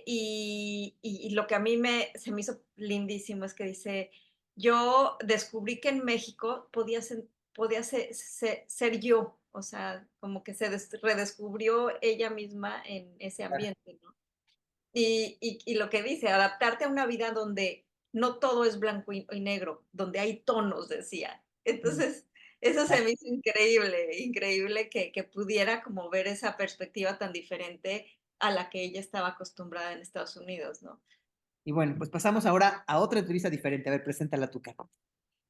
y lo que a mí se me hizo lindísimo es que dice, yo descubrí que en México podía ser yo, o sea, como que redescubrió ella misma en ese Claro. ambiente, ¿no? Y lo que dice, adaptarte a una vida donde no todo es blanco y negro, donde hay tonos, decía. Mm, Entonces, eso se claro. me hizo increíble, increíble que pudiera como ver esa perspectiva tan diferente a la que ella estaba acostumbrada en Estados Unidos, ¿no? Y bueno, pues pasamos ahora a otra entrevista diferente. A ver, preséntala tú, Carlos.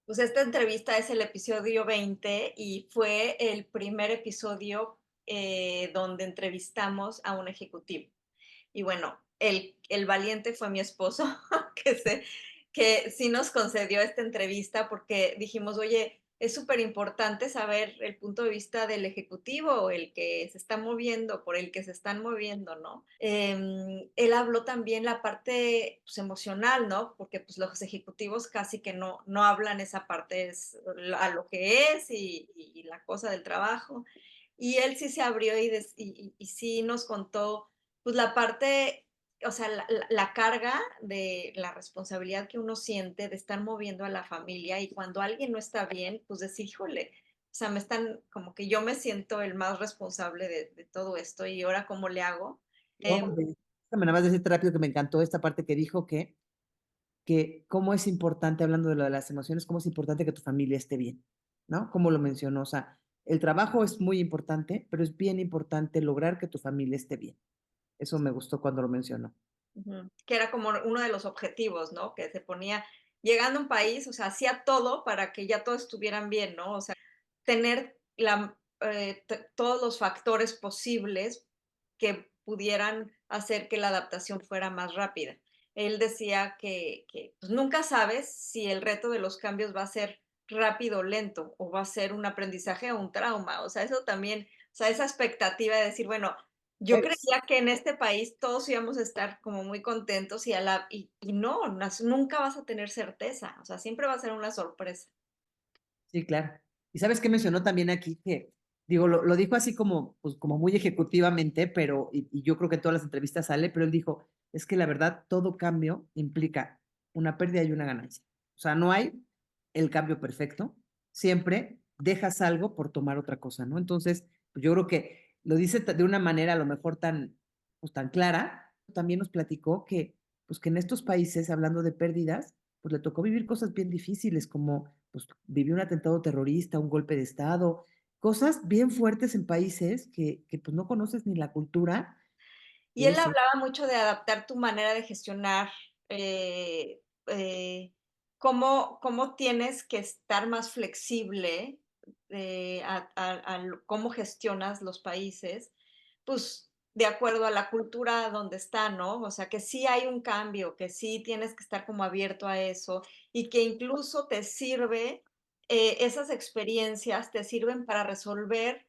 Pues esta entrevista es el episodio 20 y fue el primer episodio donde entrevistamos a un ejecutivo. Y bueno, el valiente fue mi esposo, que sí nos concedió esta entrevista porque dijimos, oye, es súper importante saber el punto de vista del ejecutivo, el que se está moviendo, por el que se están moviendo, ¿no? Él habló también la parte pues, emocional, ¿no? Porque pues los ejecutivos casi que no hablan esa parte es a lo que es y la cosa del trabajo. Y él sí se abrió y sí nos contó pues la parte, o sea, la carga de la responsabilidad que uno siente de estar moviendo a la familia y cuando alguien no está bien, pues decir, híjole, o sea, como que yo me siento el más responsable de todo esto y ahora cómo le hago. Oh, Em, déjame nada más decirte rápido que me encantó esta parte que dijo que cómo es importante, hablando de lo de las emociones, cómo es importante que tu familia esté bien, ¿no? Como lo mencionó, o sea, el trabajo es muy importante, pero es bien importante lograr que tu familia esté bien. Eso me gustó cuando lo mencionó. que era como uno de los objetivos, ¿no? Que se ponía, llegando a un país, o sea, hacía todo para que ya todos estuvieran bien, ¿no? O sea, tener todos los factores posibles que pudieran hacer que la adaptación fuera más rápida. Él decía que pues, nunca sabes si el reto de los cambios va a ser rápido o lento, o va a ser un aprendizaje o un trauma. O sea, eso también, o sea, esa expectativa de decir, bueno, yo Es- creía que en este país todos íbamos a estar como muy contentos y no, nunca vas a tener certeza, o sea, siempre va a ser una sorpresa. Sí, claro. ¿Y sabes qué mencionó también aquí? Que, digo, lo dijo así como, pues, como muy ejecutivamente, pero, y yo creo que en todas las entrevistas sale, pero él dijo, es que la verdad, todo cambio implica una pérdida y una ganancia. O sea, no hay el cambio perfecto, siempre dejas algo por tomar otra cosa, ¿no? Entonces, pues yo creo que lo dice de una manera a lo mejor tan, pues, tan clara. También nos platicó pues, que en estos países, hablando de pérdidas, pues le tocó vivir cosas bien difíciles, como pues vivió un atentado terrorista, un golpe de estado, cosas bien fuertes en países que pues no conoces ni la cultura. Y Y él eso, hablaba mucho de adaptar tu manera de gestionar, eh, eh, cómo tienes que estar más flexible cómo gestionas los países, pues de acuerdo a la cultura donde está, ¿no? O sea, que sí hay un cambio, que sí tienes que estar como abierto a eso y que incluso te sirve, esas experiencias te sirven para resolver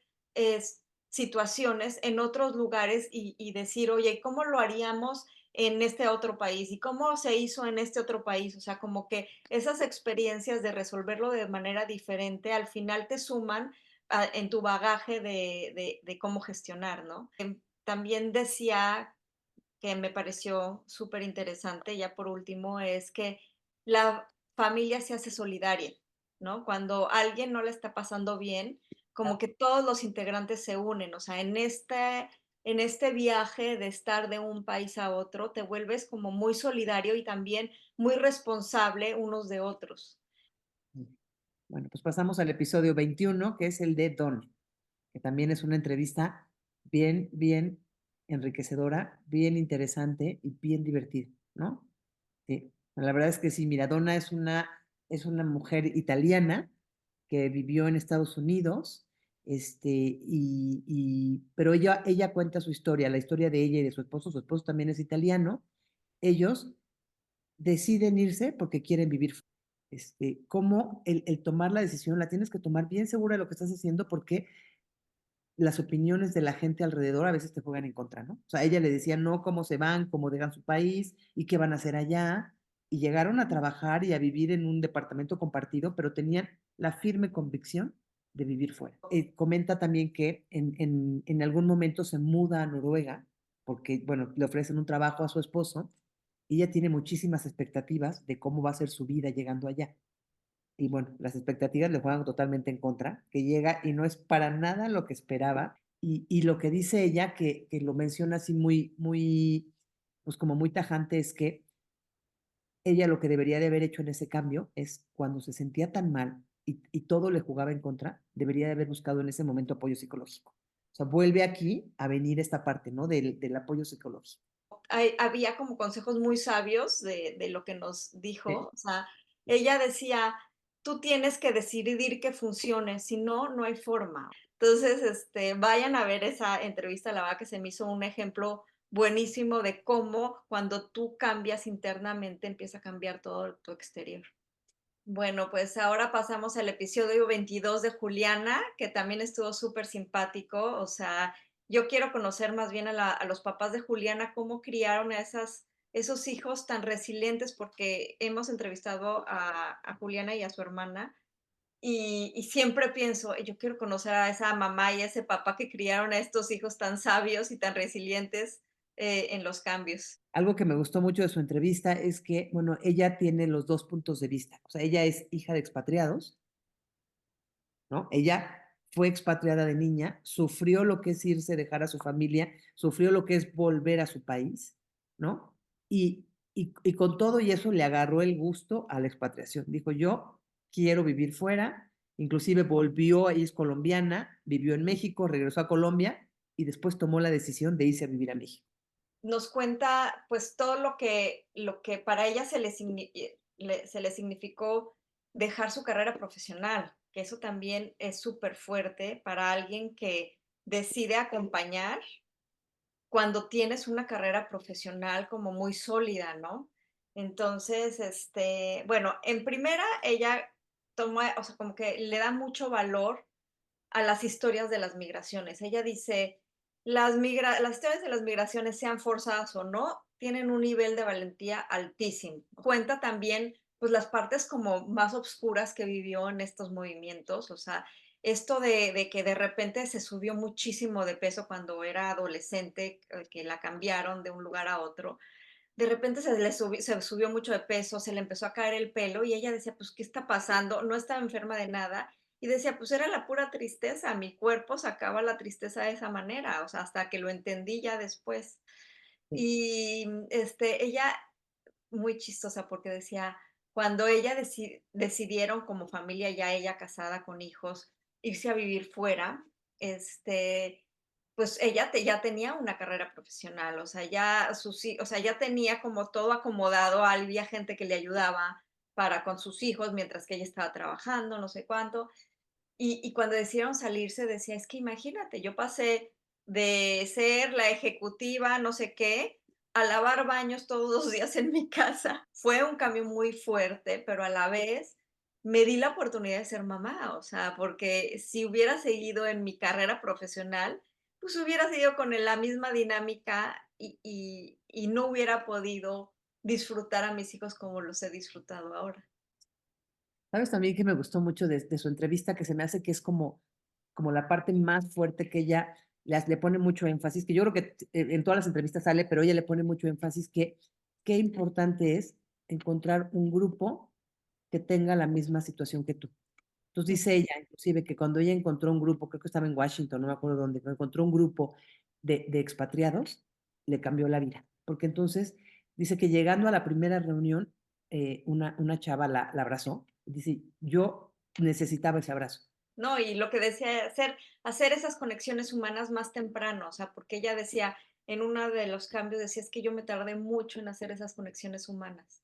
situaciones en otros lugares y decir, oye, ¿cómo lo haríamos en este otro país? ¿Y cómo se hizo en este otro país? O sea, como que esas experiencias de resolverlo de manera diferente al final te suman en tu bagaje de cómo gestionar, ¿no? También decía que me pareció súper interesante, ya por último, es que la familia se hace solidaria, ¿no? Cuando alguien no le está pasando bien, como que todos los integrantes se unen, o sea, en este viaje de estar de un país a otro, te vuelves como muy solidario y también muy responsable unos de otros. bueno, pues pasamos al episodio 21 que es el de Don, que también es una entrevista bien, bien enriquecedora, bien interesante y bien divertida, ¿no? Sí, la verdad es que sí, mira, Donna es una mujer italiana que vivió en Estados Unidos, pero ella cuenta su historia, la historia de ella y de su esposo también es italiano, ellos deciden irse porque quieren vivir. Cómo el tomar la decisión la tienes que tomar bien segura de lo que estás haciendo porque las opiniones de la gente alrededor a veces te juegan en contra, ¿no? O sea, ella le decía, no, cómo se van, cómo dejan su país y qué van a hacer allá. Y llegaron a trabajar y a vivir en un departamento compartido, pero tenían la firme convicción de vivir fuera. Comenta también que en algún momento se muda a Noruega porque, bueno, le ofrecen un trabajo a su esposo y ella tiene muchísimas expectativas de cómo va a ser su vida llegando allá. Y bueno, las expectativas le juegan totalmente en contra, que llega y no es para nada lo que esperaba. Y lo que dice ella, que lo menciona así pues como muy tajante, es que ella lo que debería de haber hecho en ese cambio es cuando se sentía tan mal y todo le jugaba en contra, debería de haber buscado en ese momento apoyo psicológico. O sea, vuelve aquí a venir esta parte, ¿no? Del apoyo psicológico. Había como consejos muy sabios de lo que nos Sí. dijo. O sea, ella decía, tú tienes que decidir que funcione, si no, no hay forma. Entonces, vayan a ver esa entrevista, la verdad que se me hizo un ejemplo buenísimo de cómo cuando tú cambias internamente empieza a cambiar todo tu exterior. Bueno, pues ahora pasamos al episodio 22 de Juliana, que también estuvo súper simpático. O sea, yo quiero conocer más bien a los papás de Juliana, cómo criaron a esos hijos tan resilientes, porque hemos entrevistado a Juliana y a su hermana, y siempre pienso, yo quiero conocer a esa mamá y a ese papá que criaron a estos hijos tan sabios y tan resilientes en los cambios. Algo que me gustó mucho de su entrevista es que, bueno, ella tiene los dos puntos de vista. O sea, ella es hija de expatriados, ¿no? Ella fue expatriada de niña, sufrió lo que es irse, dejar a su familia, sufrió lo que es volver a su país, ¿no? Y con todo y eso le agarró el gusto a la expatriación. Dijo, yo quiero vivir fuera, inclusive volvió, ella es colombiana, vivió en México, regresó a Colombia y después tomó la decisión de irse a vivir a México. Nos cuenta pues todo lo que para ella se le significó dejar su carrera profesional, que eso también es súper fuerte para alguien que decide acompañar cuando tienes una carrera profesional como muy sólida, ¿no? Entonces, bueno, en primera ella toma, o sea, como que le da mucho valor a las historias de las migraciones. Ella dice, las historias de las migraciones, sean forzadas o no, tienen un nivel de valentía altísimo. Cuenta también, pues, las partes como más obscuras que vivió en estos movimientos. O sea, esto de que de repente se subió muchísimo de peso cuando era adolescente, que la cambiaron de un lugar a otro. De repente se subió mucho de peso, se le empezó a caer el pelo y ella decía, pues, ¿qué está pasando? No estaba enferma de nada y decía, pues era la pura tristeza, mi cuerpo sacaba la tristeza de esa manera, o sea, hasta que lo entendí ya después. Y ella, muy chistosa porque decía, cuando ella decidieron como familia, ya ella casada con hijos, irse a vivir fuera, pues ella ya tenía una carrera profesional. O sea, o sea, ya tenía como todo acomodado, había gente que le ayudaba para con sus hijos mientras que ella estaba trabajando, no sé cuánto. Y cuando decidieron salirse, decía, es que imagínate, yo pasé de ser la ejecutiva, no sé qué, a lavar baños todos los días en mi casa. Fue un cambio muy fuerte, pero a la vez me di la oportunidad de ser mamá. O sea, porque si hubiera seguido en mi carrera profesional, pues hubiera seguido con la misma dinámica y no hubiera podido disfrutar a mis hijos como los he disfrutado ahora. ¿Sabes también que me gustó mucho de su entrevista? Que se me hace que es como la parte más fuerte que ella le pone mucho énfasis, que yo creo que en todas las entrevistas sale, pero ella le pone mucho énfasis que qué importante es encontrar un grupo que tenga la misma situación que tú. Entonces dice ella, inclusive, que cuando ella encontró un grupo, creo que estaba en Washington, no me acuerdo dónde, pero encontró un grupo de expatriados, le cambió la vida. Porque entonces dice que llegando a la primera reunión, una chava la abrazó. Dice, yo necesitaba ese abrazo. No, y lo que decía, hacer esas conexiones humanas más temprano. O sea, porque ella decía, en uno de los cambios decía, es que yo me tardé mucho en hacer esas conexiones humanas.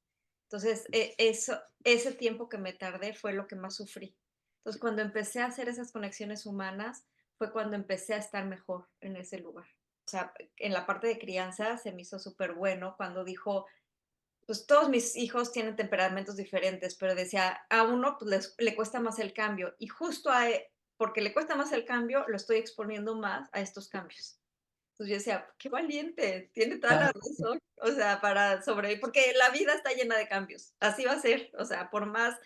Entonces, ese tiempo que me tardé fue lo que más sufrí. Entonces, cuando empecé a hacer esas conexiones humanas, fue cuando empecé a estar mejor en ese lugar. O sea, en la parte de crianza se me hizo súper bueno cuando dijo, pues todos mis hijos tienen temperamentos diferentes, pero decía, a uno pues, le cuesta más el cambio y justo porque le cuesta más el cambio, lo estoy exponiendo más a estos cambios. Entonces yo decía, qué valiente, tiene toda la Claro, razón, o sea, para sobrevivir, porque la vida está llena de cambios, así va a ser, o sea, por más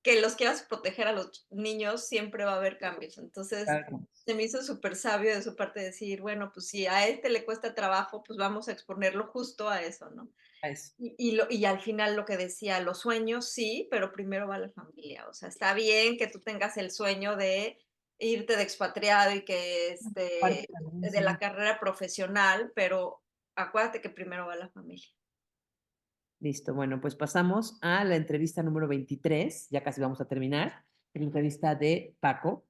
que los quieras proteger a los niños, siempre va a haber cambios. Entonces, claro, se me hizo súper sabio de su parte decir, bueno, pues si a este le cuesta trabajo, pues vamos a exponerlo justo a eso, ¿no? a eso. Y al final lo que decía, los sueños sí, pero primero va la familia. O sea, está bien que tú tengas el sueño de irte de expatriado y que Parte también, de la sí. carrera profesional, pero acuérdate que primero va la familia. Listo, bueno, pues pasamos a la entrevista número 23, ya casi vamos a terminar, la entrevista de Paco.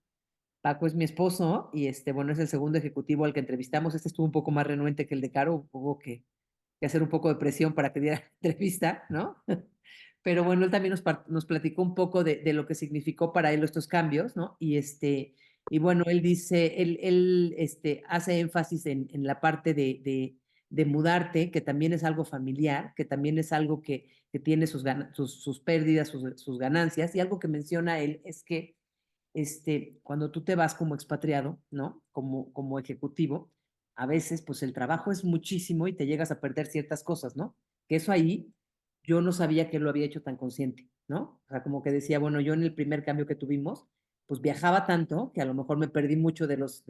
Paco es mi esposo y bueno, es el segundo ejecutivo al que entrevistamos. Este estuvo un poco más renuente que el de Caro, hubo que hacer un poco de presión para que diera la entrevista, ¿no? Pero bueno, él también nos platicó un poco de lo que significó para él estos cambios, ¿no? Y bueno, él dice, él hace énfasis en la parte de mudarte, que también es algo familiar, que también es algo que tiene sus pérdidas, sus ganancias, y algo que menciona él es que cuando tú te vas como expatriado, ¿no? Como ejecutivo, a veces pues el trabajo es muchísimo y te llegas a perder ciertas cosas, ¿no? Que eso ahí yo no sabía que él lo había hecho tan consciente, ¿no? O sea, como que decía, bueno, yo en el primer cambio que tuvimos, pues viajaba tanto que a lo mejor me perdí mucho de los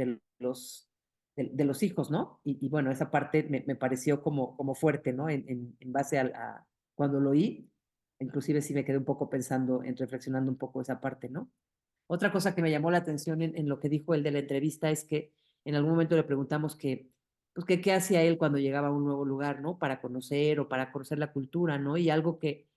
hijos, ¿no? Y bueno, esa parte me pareció como fuerte, ¿no? En base cuando lo oí, inclusive sí me quedé un poco pensando, reflexionando un poco esa parte, ¿no? Otra cosa que me llamó la atención en lo que dijo él de la entrevista es que en algún momento le preguntamos pues que qué hacía él cuando llegaba a un nuevo lugar, ¿no? Para conocer o para conocer la cultura, ¿no? Y algo que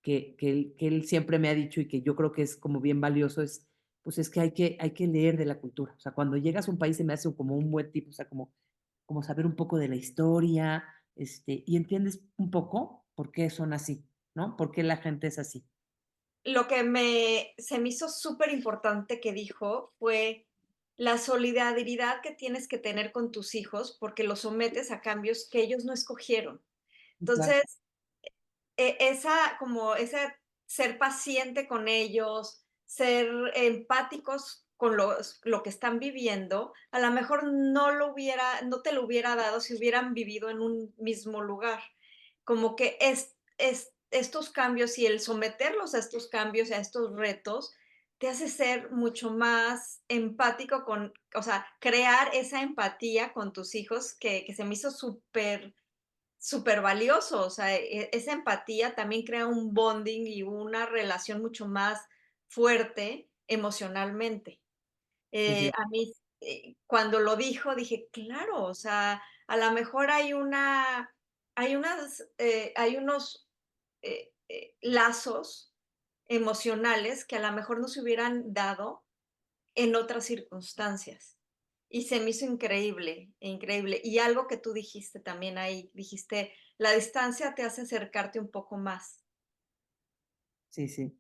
él siempre me ha dicho y que yo creo que es como bien valioso es, pues es que hay que leer de la cultura. O sea, cuando llegas a un país se me hace como un buen tipo, o sea, como saber un poco de la historia, y entiendes un poco por qué son así, ¿no? ¿Por qué la gente es así? Lo que se me hizo súper importante que dijo fue la solidaridad que tienes que tener con tus hijos porque los sometes a cambios que ellos no escogieron. Claro. Entonces, esa como ese ser paciente con ellos, ser empáticos con lo que están viviendo, a lo mejor no te lo hubiera dado si hubieran vivido en un mismo lugar. Como que estos cambios y el someterlos a estos cambios, a estos retos, te hace ser mucho más empático o sea, crear esa empatía con tus hijos que se me hizo súper valioso, o sea, esa empatía también crea un bonding y una relación mucho más fuerte emocionalmente. Sí, sí. A mí, cuando lo dijo, dije: "Claro", o sea, a lo mejor hay unos, lazos emocionales que a lo mejor no se hubieran dado en otras circunstancias. Y se me hizo increíble, increíble. Y algo que tú dijiste también ahí, dijiste, la distancia te hace acercarte un poco más. Sí, sí.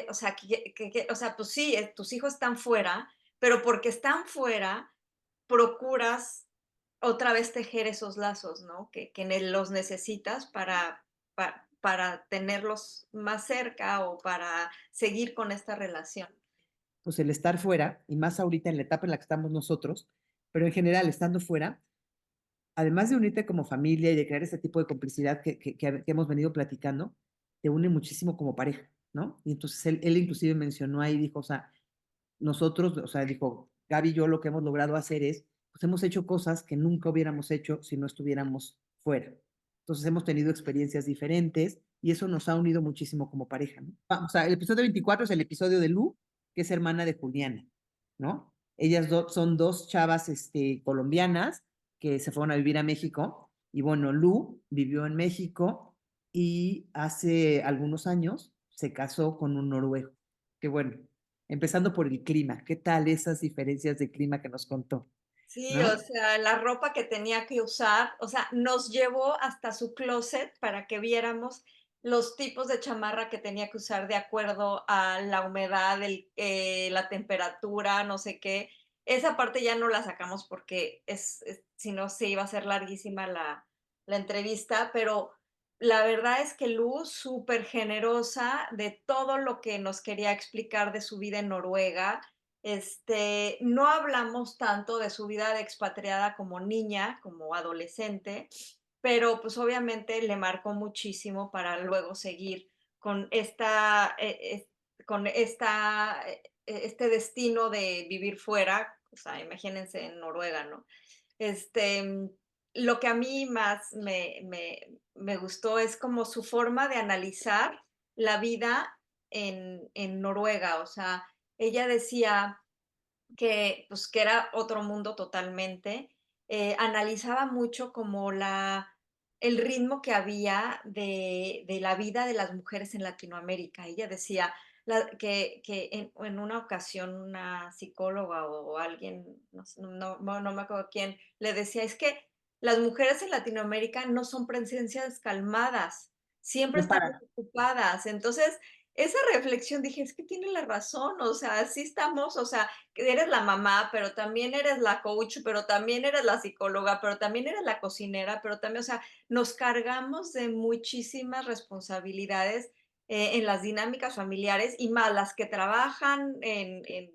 O sea, o sea, pues sí, tus hijos están fuera, pero porque están fuera, procuras otra vez tejer esos lazos, ¿no? Los necesitas para tenerlos más cerca o para seguir con esta relación. Pues el estar fuera, y más ahorita en la etapa en la que estamos nosotros, pero en general estando fuera, además de unirte como familia y de crear ese tipo de complicidad que hemos venido platicando, te une muchísimo como pareja, ¿no? Y entonces él inclusive mencionó ahí, dijo, o sea, nosotros, o sea, dijo, Gaby y yo lo que hemos logrado hacer es, pues hemos hecho cosas que nunca hubiéramos hecho si no estuviéramos fuera. Entonces hemos tenido experiencias diferentes y eso nos ha unido muchísimo como pareja, ¿no? O sea, el episodio 24 es el episodio de Lu, que es hermana de Juliana, ¿no? Ellas son dos chavas colombianas que se fueron a vivir a México y bueno, Lu vivió en México y hace algunos años se casó con un noruego. Que bueno, empezando por el clima, ¿qué tal esas diferencias de clima que nos contó? Sí, o ¿No? sea, la ropa que tenía que usar, o sea, nos llevó hasta su closet para que viéramos los tipos de chamarra que tenía que usar de acuerdo a la humedad, la temperatura, no sé qué. Esa parte ya no la sacamos porque si no se iba a ser larguísima la entrevista, pero la verdad es que Luz, súper generosa de todo lo que nos quería explicar de su vida en Noruega. No hablamos tanto de su vida de expatriada como niña, como adolescente, pero pues obviamente le marcó muchísimo para luego seguir con este destino de vivir fuera, o sea, imagínense en Noruega, ¿no? Este, mm, lo que a mí más me gustó es como su forma de analizar la vida en Noruega, o sea, ella decía que, pues, que era otro mundo totalmente. Analizaba mucho como el ritmo que había de la vida de las mujeres en Latinoamérica. Ella decía que en una ocasión una psicóloga o alguien, no me acuerdo quién, le decía, es que las mujeres en Latinoamérica no son presencias calmadas, siempre No están para. ocupadas. Entonces, esa reflexión dije, es que tiene la razón, o sea, así estamos, o sea, que eres la mamá, pero también eres la coach, pero también eres la psicóloga, pero también eres la cocinera, pero también, o sea, nos cargamos de muchísimas responsabilidades en las dinámicas familiares y más las que trabajan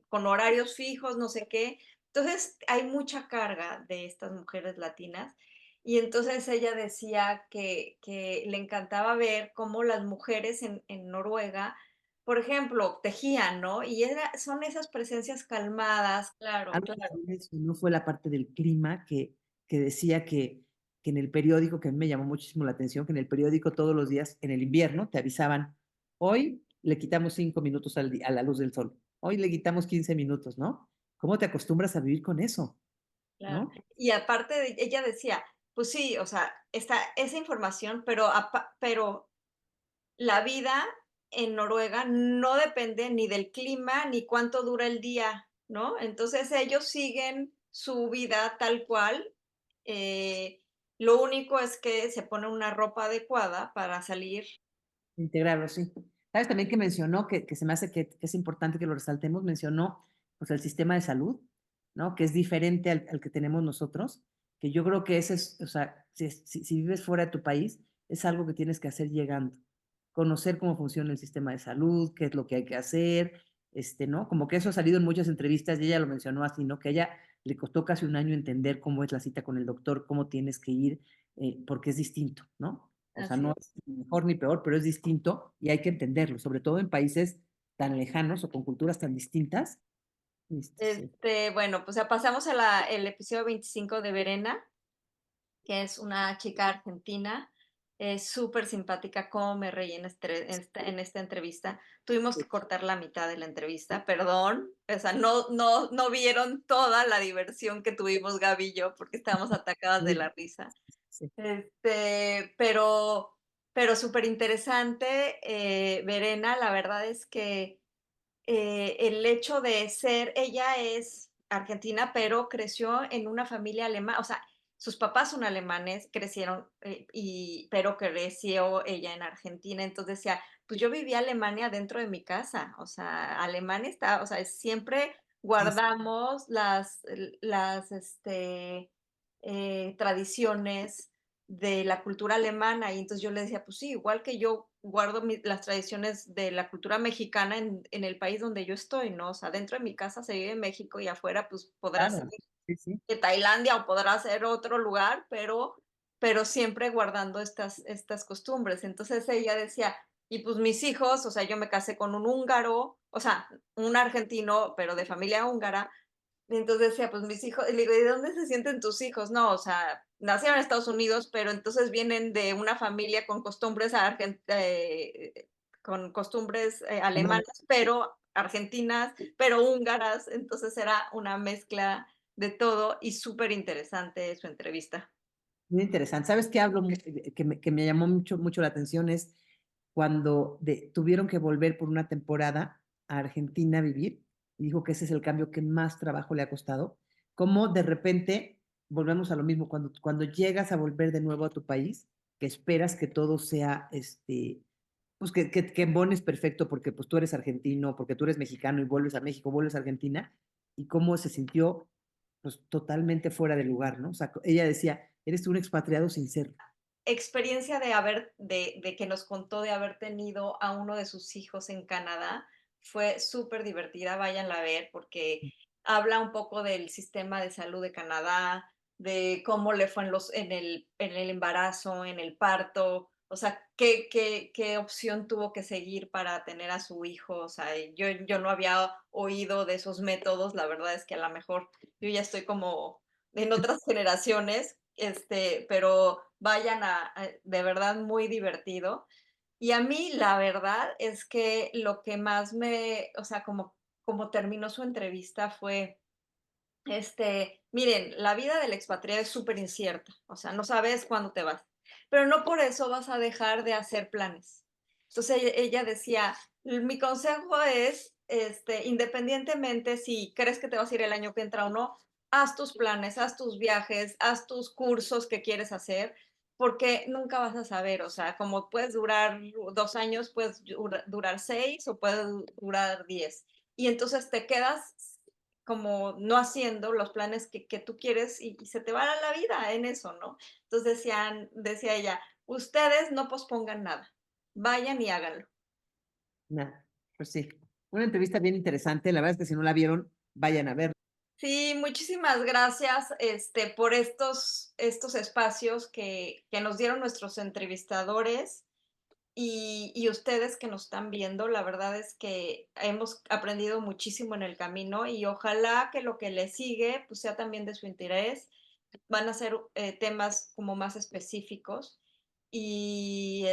con horarios fijos, no sé qué. Entonces, hay mucha carga de estas mujeres latinas. Y entonces ella decía que le encantaba ver cómo las mujeres en Noruega, por ejemplo, tejían, ¿no? Y son esas presencias calmadas, claro, Algo que claro, sí mencionó fue la parte del clima, que decía que en el periódico, que a mí me llamó muchísimo la atención, que en el periódico todos los días, en el invierno, te avisaban, hoy le quitamos 5 minutos a la luz del sol, hoy le quitamos 15 minutos, ¿no? ¿Cómo te acostumbras a vivir con eso, claro. no? Y aparte ella decía, pues sí, o sea, está esa información, pero la vida en Noruega no depende ni del clima ni cuánto dura el día, ¿no? Entonces ellos siguen su vida tal cual. eh, lo único es que se pone una ropa adecuada para salir. Integrarlo, sí. ¿Sabes también que mencionó, que se me hace que es importante que lo resaltemos? Mencionó pues el sistema de salud, ¿no? Que es diferente al que tenemos nosotros, que yo creo que ese es, o sea, si vives fuera de tu país, es algo que tienes que hacer llegando. Conocer cómo funciona el sistema de salud, qué es lo que hay que hacer, ¿no? Como que eso ha salido en muchas entrevistas y ella lo mencionó así, ¿no? Que a ella le costó casi un año entender cómo es la cita con el doctor, cómo tienes que ir, porque es distinto, ¿no? O sea, Así no es. es ni mejor ni peor, pero es distinto y hay que entenderlo, sobre todo en países tan lejanos o con culturas tan distintas. Sí. Bueno, pues ya pasamos el episodio 25 de Verena, que es una chica argentina, súper simpática, cómo me reí en esta entrevista. Tuvimos que cortar la mitad de la entrevista, perdón, o sea, no vieron toda la diversión que tuvimos Gaby y yo, porque estábamos atacadas de Sí, la risa. sí. Este, pero, pero súper interesante, Verena, la verdad es que el hecho de ella es argentina, pero creció en una familia alemana, o sea, sus papás son alemanes, crecieron, pero creció ella en Argentina, entonces decía, pues yo viví Alemania dentro de mi casa, o sea, Alemania está, o sea, siempre Sí, sí, guardamos tradiciones de la cultura alemana. Y entonces yo le decía, pues sí, igual que yo guardo las tradiciones de la cultura mexicana en el país donde yo estoy, ¿no? O sea, dentro de mi casa se vive en México y afuera pues podrá ser claro. Sí, sí. de Tailandia o podrá ser otro lugar, pero siempre guardando estas costumbres. Entonces ella decía, y pues mis hijos, o sea, yo me casé con un húngaro, o sea, un argentino, pero de familia húngara, y entonces decía, pues mis hijos, y le digo, ¿y de dónde se sienten tus hijos? No, o sea, nacieron en Estados Unidos, pero entonces vienen de una familia con costumbres Bueno, alemanas, pero argentinas, pero húngaras, entonces era una mezcla de todo y súper interesante su entrevista. muy interesante. ¿Sabes qué hablo? Que me llamó mucho, mucho la atención es cuando tuvieron que volver por una temporada a Argentina a vivir, y dijo que ese es el cambio que más trabajo le ha costado. Como de repente volvemos a lo mismo, cuando llegas a volver de nuevo a tu país, que esperas que todo sea pues que embones perfecto porque pues tú eres argentino, porque tú eres mexicano y vuelves a México, vuelves a Argentina, y cómo se sintió pues totalmente fuera de lugar, ¿no? O sea, ella decía, eres un expatriado sin serlo. Experiencia de que nos contó de haber tenido a uno de sus hijos en Canadá fue súper divertida, váyanla a ver, porque habla un poco del sistema de salud de Canadá, de cómo le fue en el embarazo, en el parto, o sea, qué opción tuvo que seguir para tener a su hijo. O sea, yo no había oído de esos métodos, la verdad es que a lo mejor yo ya estoy como en otras generaciones, pero vayan de verdad muy divertido. Y a mí la verdad es que lo que más o sea, como terminó su entrevista fue, miren, la vida del expatriado es súper incierta, o sea, no sabes cuándo te vas, pero no por eso vas a dejar de hacer planes. Entonces ella decía, mi consejo es, independientemente si crees que te vas a ir el año que entra o no, haz tus planes, haz tus viajes, haz tus cursos que quieres hacer, porque nunca vas a saber, o sea, como puedes durar 2 años, puedes durar 6 o puedes durar 10. Y entonces te quedas como no haciendo los planes que tú quieres y se te va la vida en eso, ¿no? Entonces decía ella, ustedes no pospongan nada, vayan y háganlo. Nada, pues sí. Una entrevista bien interesante. La verdad es que si no la vieron, vayan a ver. Sí, muchísimas gracias, por estos espacios que nos dieron nuestros entrevistadores y ustedes que nos están viendo. La verdad es que hemos aprendido muchísimo en el camino y ojalá que lo que les sigue, pues, sea también de su interés. Van a ser temas como más específicos. Y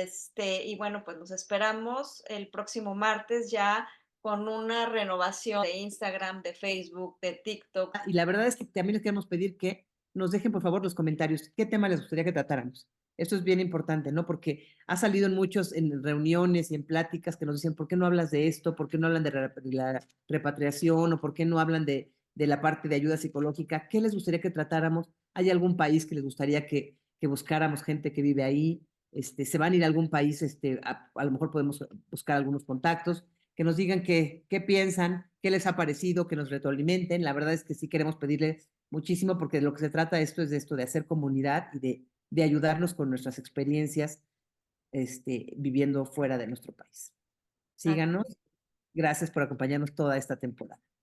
bueno, pues nos esperamos el próximo martes ya con una renovación de Instagram, de Facebook, de TikTok. Y la verdad es que también les queremos pedir que nos dejen, por favor, los comentarios. ¿Qué tema les gustaría que tratáramos? Esto es bien importante, ¿no? Porque ha salido en muchos, en reuniones y en pláticas que nos dicen, ¿por qué no hablas de esto? ¿Por qué no hablan de la repatriación? ¿O por qué no hablan de la parte de ayuda psicológica? ¿Qué les gustaría que tratáramos? ¿Hay algún país que les gustaría que buscáramos gente que vive ahí? Se van a ir a algún país, a lo mejor podemos buscar algunos contactos que nos digan qué piensan, qué les ha parecido, que nos retroalimenten. La verdad es que sí queremos pedirles muchísimo porque de lo que se trata esto es de esto, de hacer comunidad y de ayudarnos con nuestras experiencias viviendo fuera de nuestro país. Ah, Síganos. Gracias por acompañarnos toda esta temporada.